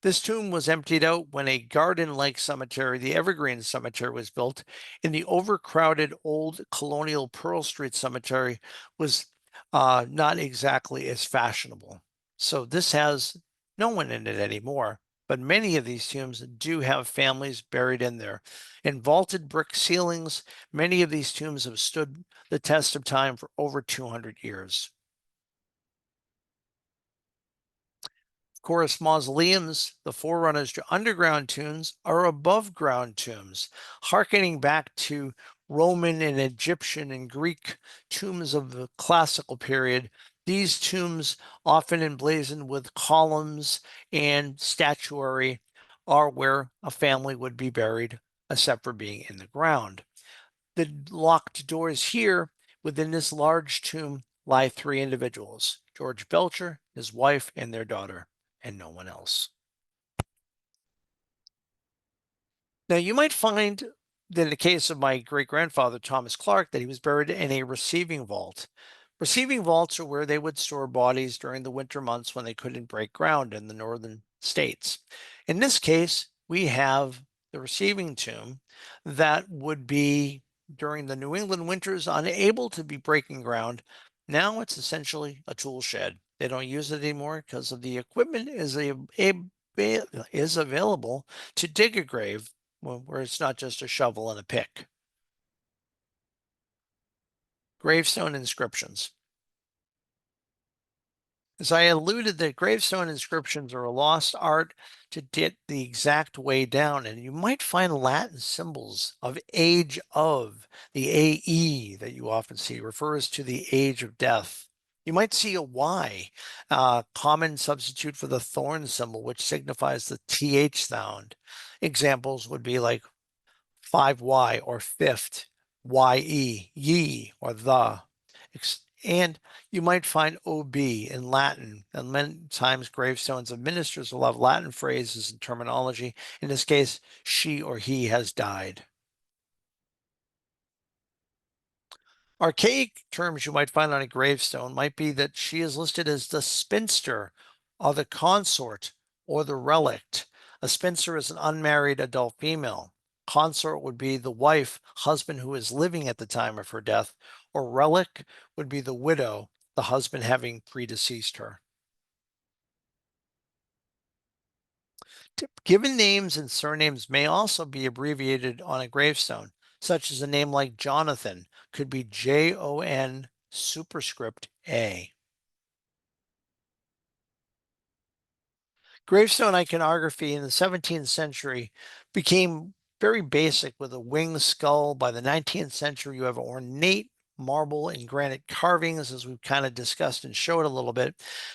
This tomb was emptied out when a garden-like cemetery, the Evergreen Cemetery, was built, and the overcrowded old colonial Pearl Street Cemetery was not exactly as fashionable. So this has no one in it anymore, but many of these tombs do have families buried in there. In vaulted brick ceilings, many of these tombs have stood the test of time for over 200 years. Of course, mausoleums, the forerunners to underground tombs, are above ground tombs, harkening back to Roman and Egyptian and Greek tombs of the classical period. These tombs, often emblazoned with columns and statuary, are where a family would be buried, except for being in the ground. The locked doors here within this large tomb lie three individuals: George Belcher, his wife, and their daughter, and no one else. Now, you might find that in the case of my great grandfather, Thomas Clark, that he was buried in a receiving vault. Receiving vaults are where they would store bodies during the winter months when they couldn't break ground in the northern states. In this case, we have the receiving tomb that would be during the New England winters unable to be breaking ground. Now it's essentially a tool shed. They don't use it anymore because of the equipment is available to dig a grave where it's not just a shovel and a pick. Gravestone inscriptions. As I alluded, that gravestone inscriptions are a lost art to get the exact way down, and you might find Latin symbols of age of. The AE that you often see refers to the age of death. You might see a Y, common substitute for the thorn symbol, which signifies the TH sound. Examples would be like 5Y or fifth, YE, ye, or the. And you might find OB in Latin, and many times gravestones of ministers will have Latin phrases and terminology. In this case, she or he has died. Archaic terms you might find on a gravestone might be that she is listed as the spinster, or the consort, or the relict. A spinster is an unmarried adult female. Consort would be the wife, husband who is living at the time of her death, or relic would be the widow, the husband having predeceased her. Given names and surnames may also be abbreviated on a gravestone, such as a name like Jonathan could be JON superscript A. Gravestone iconography in the 17th century became very basic with a winged skull. By the 19th century, you have ornate marble and granite carvings, as we've kind of discussed and showed a little bit.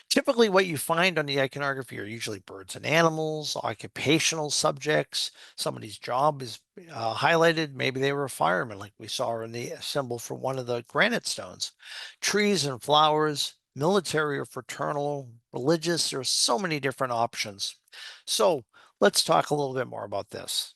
Typically, what you find on the iconography are usually birds and animals, occupational subjects. Somebody's job is highlighted. Maybe they were a fireman, like we saw in the symbol for one of the granite stones. Trees and flowers, military or fraternal, religious. There are so many different options. So let's talk a little bit more about this.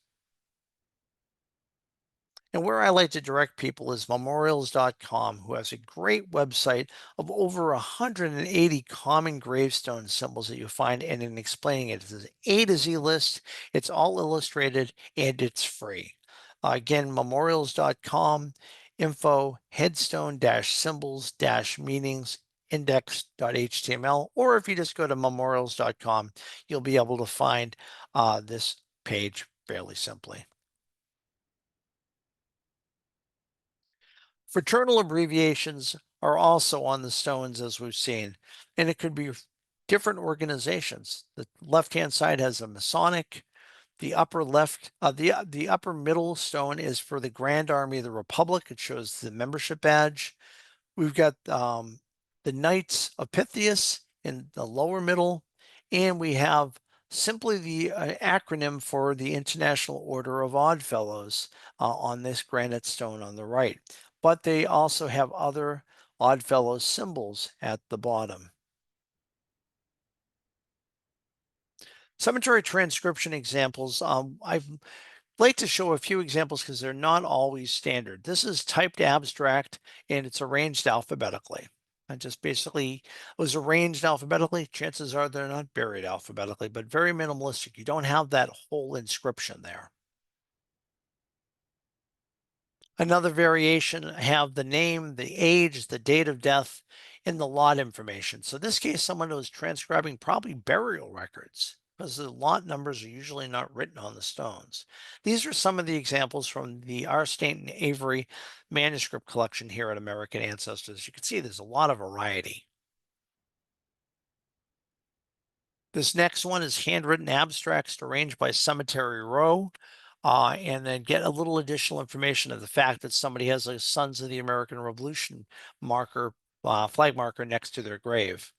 And where I like to direct people is memorials.com, who has a great website of over 180 common gravestone symbols that you find and in explaining it. It's an A to Z list. It's all illustrated and it's free. Again, memorials.com, info headstone symbols meanings index.html, or if you just go to memorials.com, you'll be able to find this page fairly simply. Fraternal abbreviations are also on the stones, as we've seen, and it could be different organizations. The left-hand side has a Masonic. The upper left, the upper middle stone is for the Grand Army of the Republic. It shows the membership badge. We've got the Knights of Pythias in the lower middle, and we have simply the acronym for the International Order of Oddfellows on this granite stone on the right. But they also have other Oddfellows symbols at the bottom. Cemetery transcription examples. I've like to show a few examples because they're not always standard. This is typed abstract and it's arranged alphabetically. I just basically was arranged alphabetically. Chances are they're not buried alphabetically, but very minimalistic. You don't have that whole inscription there. Another variation have the name, the age, the date of death, and the lot information. So in this case, someone was transcribing probably burial records because the lot numbers are usually not written on the stones. These are some of the examples from the R. Stanton Avery manuscript collection here at American Ancestors. You can see there's a lot of variety. This next one is handwritten abstracts arranged by Cemetery Row. And then get a little additional information of the fact that somebody has a Sons of the American Revolution marker, flag marker next to their grave.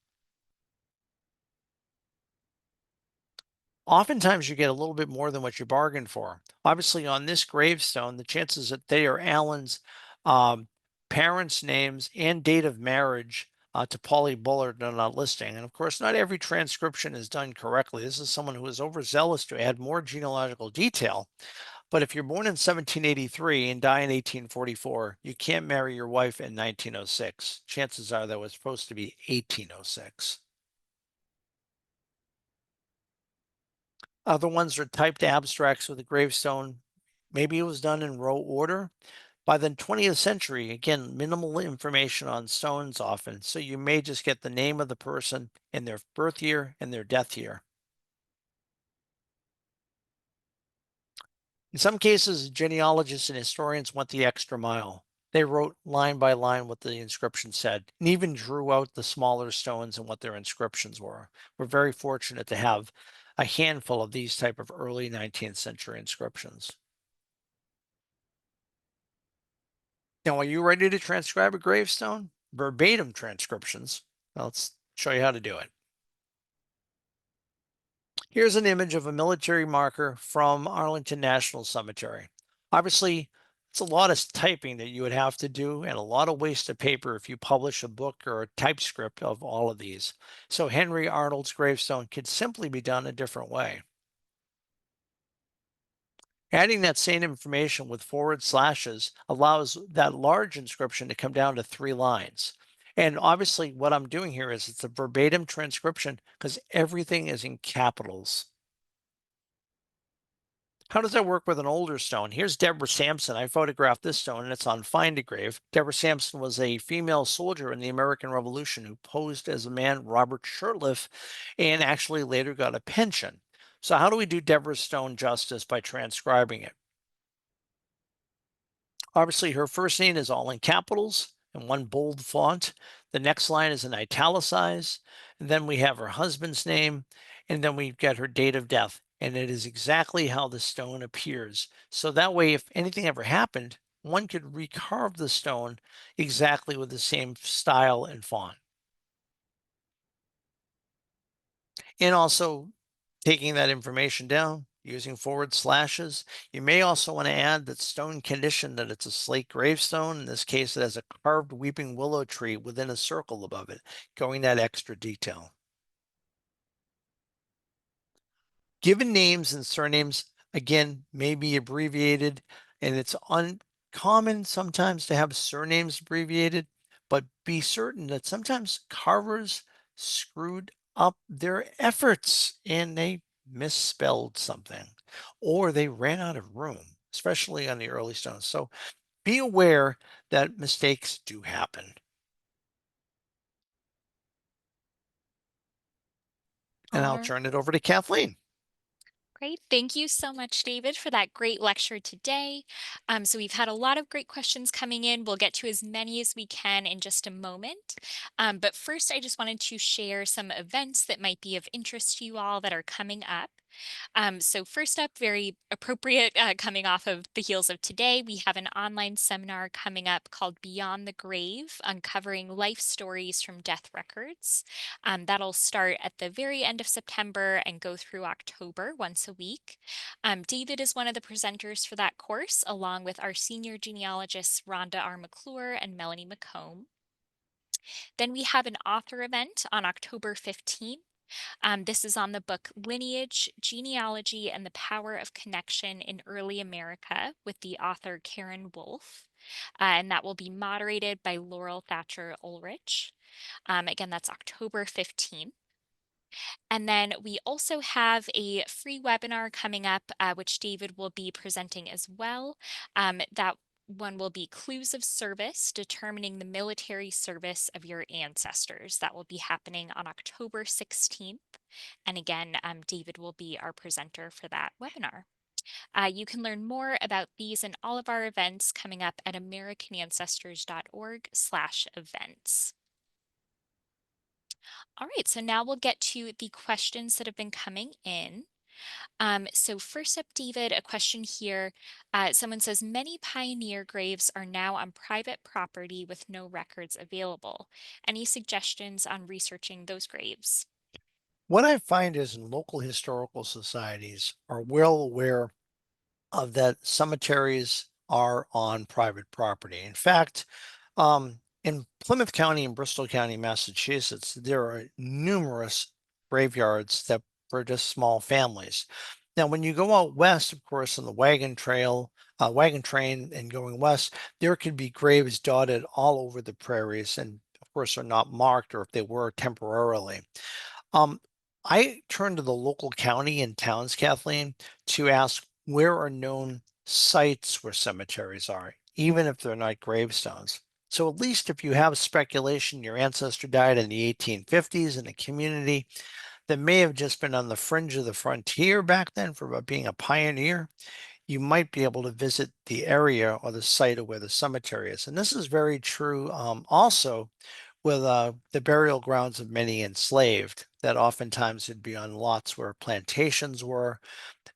Oftentimes you get a little bit more than what you bargained for. Obviously, on this gravestone, the chances that they are Alan's um, parents' names and date of marriage to Polly Bullard are not listing. And of course, not every transcription is done correctly. This is someone who is overzealous to add more genealogical detail. But if you're born in 1783 and die in 1844, you can't marry your wife in 1906. Chances are that was supposed to be 1806. Other ones are typed abstracts with a gravestone. Maybe it was done in row order. By the 20th century, again, minimal information on stones often. So you may just get the name of the person and their birth year and their death year. In some cases, genealogists and historians went the extra mile. They wrote line by line what the inscription said and even drew out the smaller stones and what their inscriptions were. We're very fortunate to have a handful of these type of early 19th century inscriptions. Now, are you ready to transcribe a gravestone? Verbatim transcriptions. Let's show you how to do it. Here's an image of a military marker from Arlington National Cemetery. Obviously, it's a lot of typing that you would have to do and a lot of waste of paper if you publish a book or a typescript of all of these. So Henry Arnold's gravestone could simply be done a different way. Adding that same information with forward slashes allows that large inscription to come down to 3 lines. And obviously what I'm doing here is it's a verbatim transcription because everything is in capitals. How does that work with an older stone? Here's Deborah Sampson. I photographed this stone and it's on Find a Grave. Deborah Sampson was a female soldier in the American Revolution who posed as a man, Robert Shirtliff, and actually later got a pension. So how do we do Deborah's stone justice by transcribing it? Obviously, her first name is all in capitals and one bold font. The next line is in italicized. And then we have her husband's name. And then we've got her date of death. And it is exactly how the stone appears. So that way, if anything ever happened, one could recarve the stone exactly with the same style and font. And also taking that information down using forward slashes. You may also want to add that stone condition that it's a slate gravestone. In this case, it has a carved weeping willow tree within a circle above it, going that extra detail. Given names and surnames, again, may be abbreviated, and it's uncommon sometimes to have surnames abbreviated, but be certain that sometimes carvers screwed up their efforts and they misspelled something, or they ran out of room, especially on the early stones. So be aware that mistakes do happen. And I'll All turn it over to Kathleen. Great. Thank you so much, David, for that great lecture today. So we've had a lot of great questions coming in. We'll get to as many as we can in just a moment. But first, I just wanted to share some events that might be of interest to you all that are coming up. So first up, very appropriate, coming off of the heels of today, we have an online seminar coming up called Beyond the Grave, Uncovering Life Stories from Death Records. That'll start at the very end of September and go through October once a week. David is one of the presenters for that course, along with our senior genealogists Rhonda R. McClure and Melanie McComb. Then we have an author event on October 15th. This is on the book Lineage, Genealogy, and the Power of Connection in Early America with the author Karen Wolf. And that will be moderated by Laurel Thatcher Ulrich. Again, that's October 15th. And then we also have a free webinar coming up, which David will be presenting as well. That one will be Clues of Service, Determining the Military Service of Your Ancestors. That will be happening on October 16th. And again, David will be our presenter for that webinar. You can learn more about these and all of our events coming up at americanancestors.org/events. All right, so now we'll get to the questions that have been coming in. So first up, David, a question here. Someone says, many pioneer graves are now on private property with no records available. Any suggestions on researching those graves? What I find is in local historical societies are well aware of that cemeteries are on private property. In fact, in Plymouth County and Bristol County, Massachusetts, there are numerous graveyards that for just small families. Now, when you go out west, of course, on the wagon train and going west, there could be graves dotted all over the prairies and of course are not marked, or if they were temporarily. Um, I turn to the local county and towns, Kathleen, to ask where are known sites where cemeteries are, even if they're not gravestones. So at least if you have speculation your ancestor died in the 1850s in a community that may have just been on the fringe of the frontier back then for being a pioneer, you might be able to visit the area or the site of where the cemetery is. And this is very true also with the burial grounds of many enslaved, that oftentimes would be on lots where plantations were,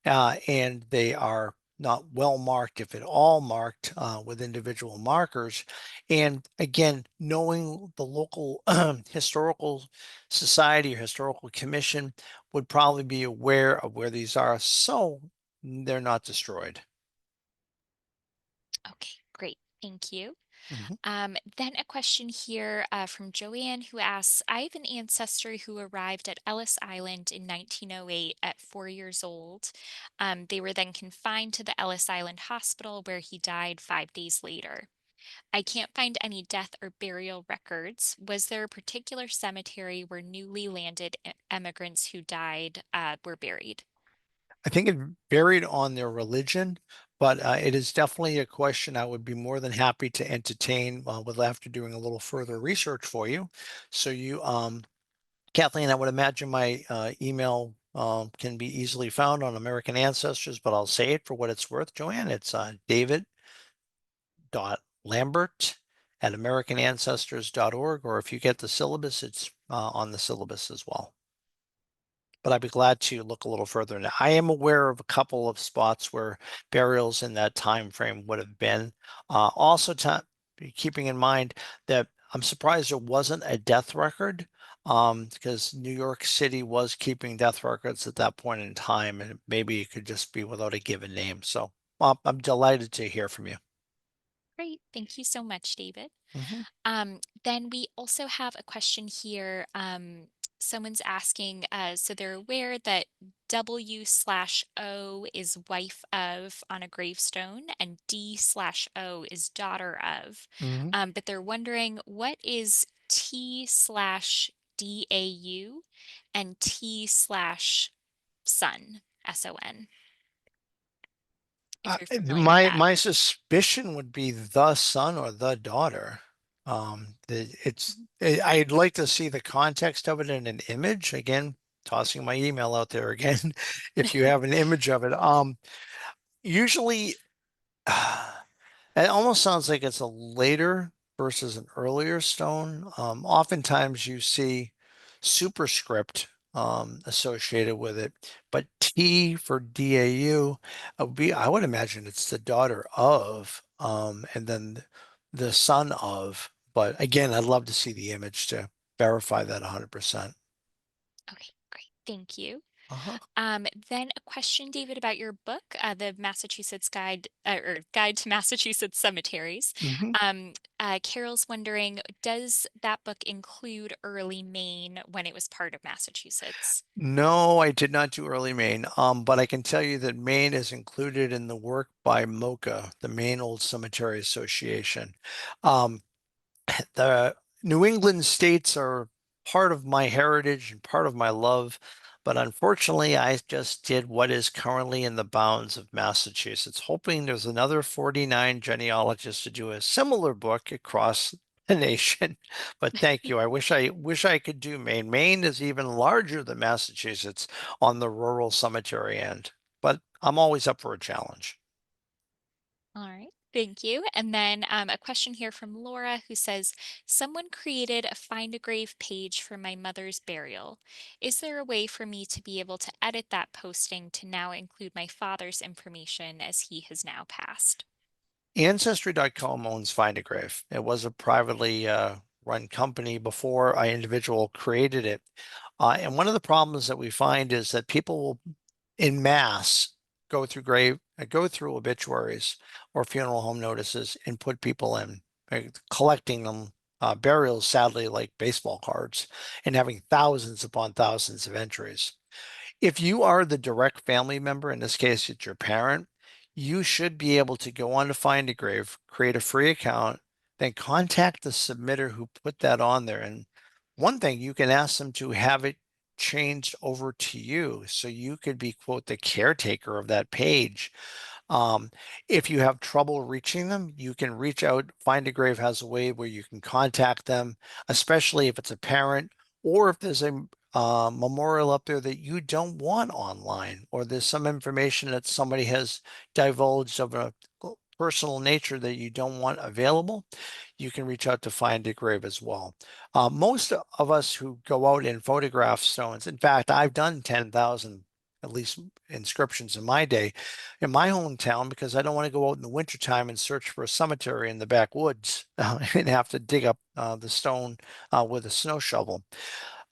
and they are not well marked, if at all marked, with individual markers. And again, knowing the local historical society or historical commission would probably be aware of where these are, so they're not destroyed. Okay, great. Thank you. Mhm. Then a question here from Joanne who asks, I have an ancestor who arrived at Ellis Island in 1908 at 4 years old. They were then confined to the Ellis Island Hospital where he died 5 days later. I can't find any death or burial records. Was there a particular cemetery where newly landed emigrants who died were buried? I think it varied on their religion, but it is definitely a question I would be more than happy to entertain with after doing a little further research for you. So Kathleen, I would imagine my email can be easily found on American Ancestors, but I'll say it for what it's worth, Joanne. It's david.lambert@americanancestors.org, or if you get the syllabus, it's on the syllabus as well. But I'd be glad to look a little further. Now, I am aware of a couple of spots where burials in that time frame would have been. Also, keeping in mind that I'm surprised there wasn't a death record, because New York City was keeping death records at that point in time, and maybe it could just be without a given name. So I'm delighted to hear from you. Great. Thank you so much, David. Mhm. Then we also have a question here. Someone's asking, so they're aware that W/O is wife of on a gravestone and D/O is daughter of. Mhm. But they're wondering what is T/DAU and T/son, SON, if you're familiar with that. My suspicion would be the son or the daughter. I'd like to see the context of it in an image again. tossing my email out there again if you have an image of it. Usually it almost sounds like it's a later versus an earlier stone. Oftentimes you see superscript associated with it, but T for DAU would be, I would imagine it's the daughter of, and then the son of. But again, I'd love to see the image to verify that 100%. Okay, great. Thank you. Uh-huh. Then a question, David, about your book, the Massachusetts Guide or Guide to Massachusetts Cemeteries. Mhm. Carol's wondering, does that book include early Maine when it was part of Massachusetts? No, I did not do early Maine, but I can tell you that Maine is included in the work by MOCA, the Maine Old Cemetery Association. Um, the New England states are part of my heritage and part of my love, but unfortunately, I just did what is currently in the bounds of Massachusetts, hoping there's another 49 genealogists to do a similar book across the nation. But thank you. I wish I could do Maine. Maine is even larger than Massachusetts on the rural cemetery end, but I'm always up for a challenge. All right. Thank you. And then a question here from Laura who says, someone created a Find a Grave page for my mother's burial. Is there a way for me to be able to edit that posting to now include my father's information as he has now passed? Ancestry.com owns Find a Grave. It was a privately run company before I individual created it. And one of the problems that we find is that people will, in mass, go through obituaries or funeral home notices and put people in, collecting them, burials, sadly, like baseball cards, and having thousands upon thousands of entries. If you are the direct family member, in this case, it's your parent, you should be able to go on to Find a Grave, create a free account, then contact the submitter who put that on there. And one thing, you can ask them to have it changed over to you so you could be, quote, the caretaker of that page. Um, if you have trouble reaching them, you can reach out. Find a Grave has a way where you can contact them, especially if it's a parent or if there's a memorial up there that you don't want online, or there's some information that somebody has divulged of a personal nature that you don't want available, you can reach out to Find a Grave as well. Most of us who go out and photograph stones, in fact, I've done 10,000 at least inscriptions in my day in my hometown because I don't want to go out in the wintertime and search for a cemetery in the backwoods and have to dig up the stone with a snow shovel.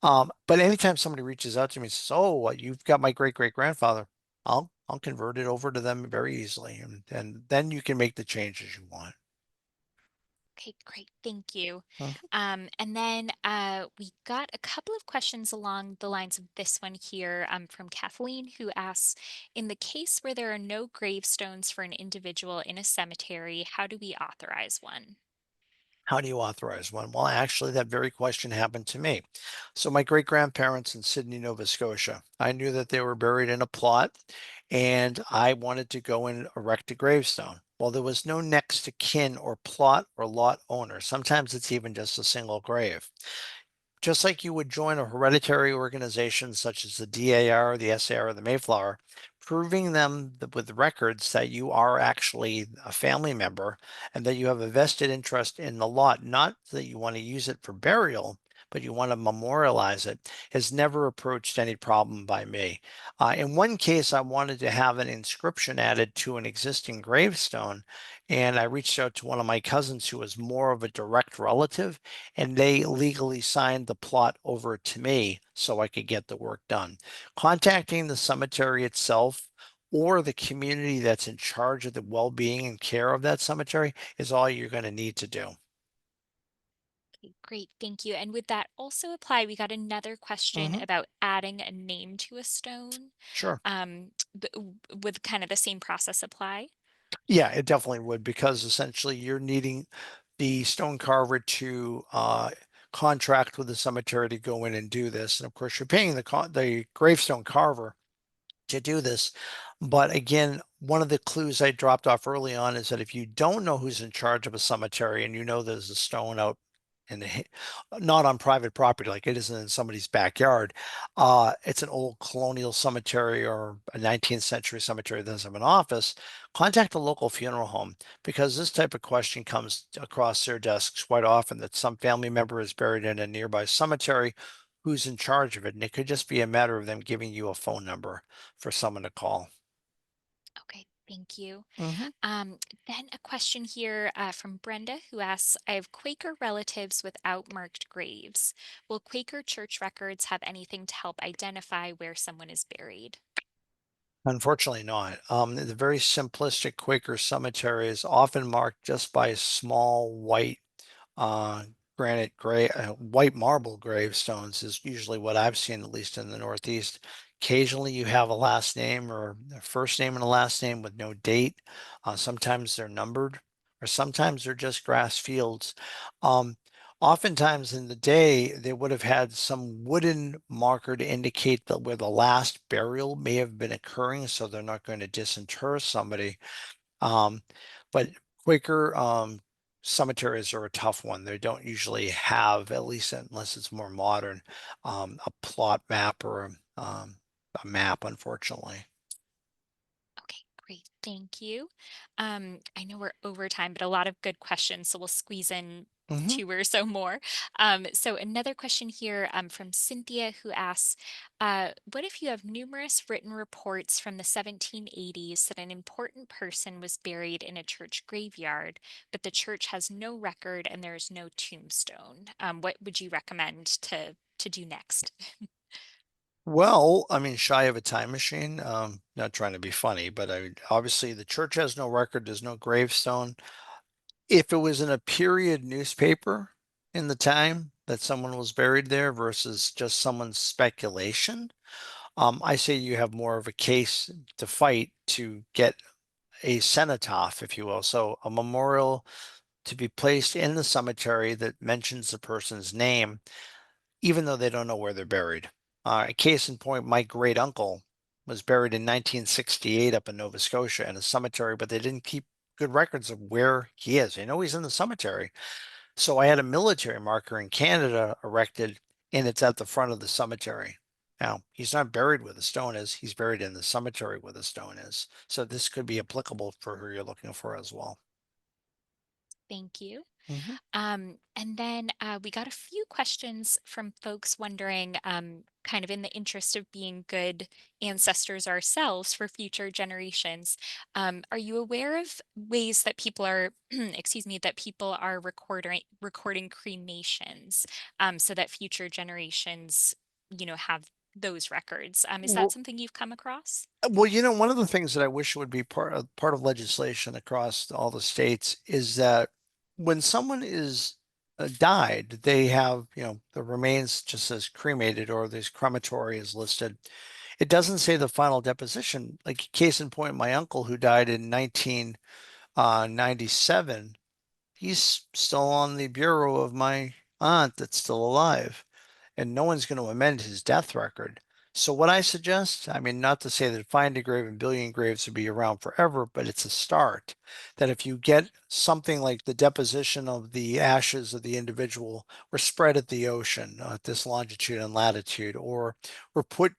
But anytime somebody reaches out to me and says, "Oh, you've got my great great grandfather," I'll convert it over to them very easily, and then you can make the changes you want. Okay, great. Thank you. Mhm. And then we got a couple of questions along the lines of this one here from Kathleen, who asks, in the case where there are no gravestones for an individual in a cemetery, how do we authorize one? How do you authorize one? Well, actually, that very question happened to me. So my great grandparents in Sydney, Nova Scotia, I knew that they were buried in a plot, and I wanted to go and erect a gravestone. Well, there was no next to kin or plot or lot owner. Sometimes it's even just a single grave. Just like you would join a hereditary organization such as the DAR, the SAR, or the Mayflower, proving them with records that you are actually a family member and that you have a vested interest in the lot, not that you want to use it for burial, but you want to memorialize it, has never approached any problem by me. In one case, I wanted to have an inscription added to an existing gravestone, and I reached out to one of my cousins who was more of a direct relative, and they legally signed the plot over to me so I could get the work done. Contacting the cemetery itself or the community that's in charge of the well-being and care of that cemetery is all you're going to need to do. Okay, great. Thank you. And would that also apply? We got another question Mhm. about adding a name to a stone. Sure. Would kind of the same process apply? Yeah, it definitely would because essentially you're needing the stone carver to contract with the cemetery to go in and do this. And of course, you're paying the gravestone carver to do this. But again, one of the clues I dropped off early on is that if you don't know who's in charge of a cemetery and you know there's a stone out not on private property, like it isn't in somebody's backyard. It's an old colonial cemetery or a 19th century cemetery that doesn't have an office. Contact the local funeral home because this type of question comes across their desks quite often that some family member is buried in a nearby cemetery. Who's in charge of it? And it could just be a matter of them giving you a phone number for someone to call. Okay, thank you. Mhm. Um, then a question here from Brenda who asks, I have Quaker relatives without marked graves. Will Quaker church records have anything to help identify where someone is buried? Unfortunately not. The very simplistic Quaker cemetery is often marked just by small white uh, white marble gravestones is usually what I've seen, at least in the Northeast. Occasionally, you have a last name or a first name and a last name with no date. Sometimes they're numbered, or sometimes they're just grass fields. Um, Oftentimes in the day, they would have had some wooden marker to indicate that where the last burial may have been occurring, so they're not going to disinter somebody. Um, but Quaker cemeteries are a tough one. They don't usually have, at least unless it's more modern, a plot map or a map, unfortunately. Okay, great. Thank you. I know we're over time, but a lot of good questions, so we'll squeeze in Mhm. two or so more. So another question here from Cynthia who asks, what if you have numerous written reports from the 1780s that an important person was buried in a church graveyard, but the church has no record and there's no tombstone? What would you recommend to do next? Well, I mean, shy of a time machine. Not trying to be funny, but obviously the church has no record. There's no gravestone. If it was in a period newspaper in the time that someone was buried there versus just someone's speculation, I say you have more of a case to fight to get a cenotaph, if you will. So a memorial to be placed in the cemetery that mentions the person's name, even though they don't know where they're buried. A case in point, my great uncle was buried in 1968 up in Nova Scotia in a cemetery, but they didn't keep good records of where he is. They know he's in the cemetery. So I had a military marker in Canada erected, and it's at the front of the cemetery. Now, he's not buried where the stone is, he's buried in the cemetery where the stone is. So this could be applicable for who you're looking for as well. Thank you. Mhm. And then we got a few questions from folks wondering, kind of in the interest of being good ancestors ourselves for future generations, are you aware of ways that people are, excuse me, that people are recording cremations, so that future generations, have those records? Is that something you've come across? Well, one of the things that I wish would be part of legislation across all the states is that when someone is died, they have, the remains just says cremated or this crematory is listed. It doesn't say the final deposition. Like case in point, my uncle who died in 1997, he's still on the bureau of my aunt that's still alive and no one's going to amend his death record. So what I suggest, I mean, not to say that find a grave and billion graves would be around forever, but it's a start. That if you get something like the deposition of the ashes of the individual were spread at the ocean at this longitude and latitude, or were put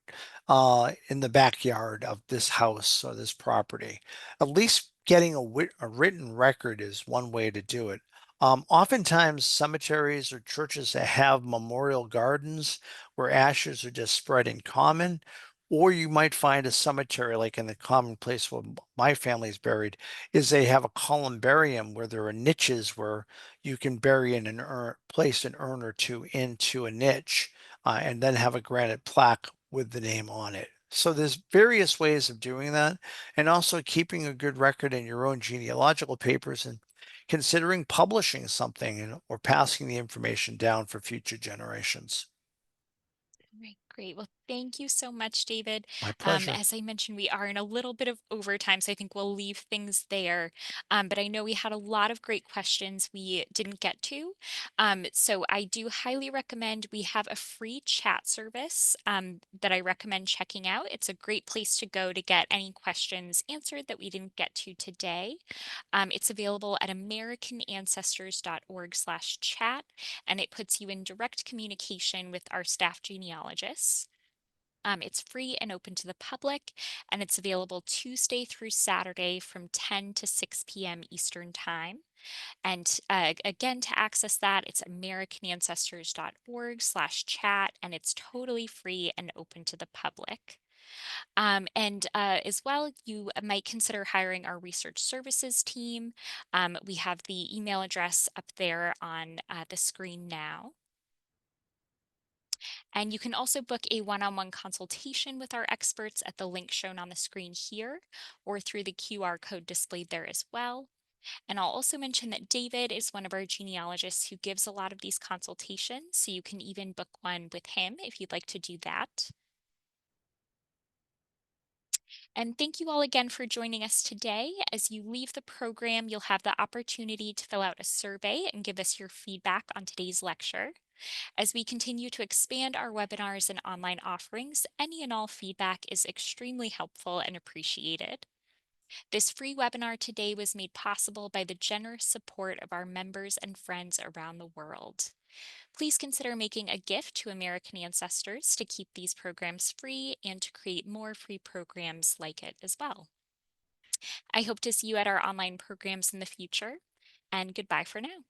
in the backyard of this house or this property, at least getting a written record is one way to do it. Oftentimes, cemeteries or churches that have memorial gardens where ashes are just spread in common, or you might find a cemetery like in the common place where my family's buried, is they have a columbarium where there are niches where you can bury in an urn, place an urn or two into a niche, and then have a granite plaque with the name on it. So there's various ways of doing that, and also keeping a good record in your own genealogical papers and considering publishing something or passing the information down for future generations. Right, great. Well, Thank you so much, David. My pleasure. As I mentioned, we are in a little bit of overtime, so I think we'll leave things there. But I know we had a lot of great questions we didn't get to. So I do highly recommend we have a free chat service that I recommend checking out. It's a great place to go to get any questions answered that we didn't get to today. It's available at americanancestors.org/chat, and it puts you in direct communication with our staff genealogists. It's free and open to the public, and it's available Tuesday through Saturday from 10 to 6 p.m. Eastern Time. And again, to access that, it's americanancestors.org/chat, and it's totally free and open to the public. And as well, you might consider hiring our research services team. We have the email address up there on the screen now. And you can also book a one-on-one consultation with our experts at the link shown on the screen here or through the QR code displayed there as well. And I'll also mention that David is one of our genealogists who gives a lot of these consultations, so you can even book one with him if you'd like to do that. And thank you all again for joining us today. As you leave the program, you'll have the opportunity to fill out a survey and give us your feedback on today's lecture. As we continue to expand our webinars and online offerings, any and all feedback is extremely helpful and appreciated. This free webinar today was made possible by the generous support of our members and friends around the world. Please consider making a gift to American Ancestors to keep these programs free and to create more free programs like it as well. I hope to see you at our online programs in the future, and goodbye for now.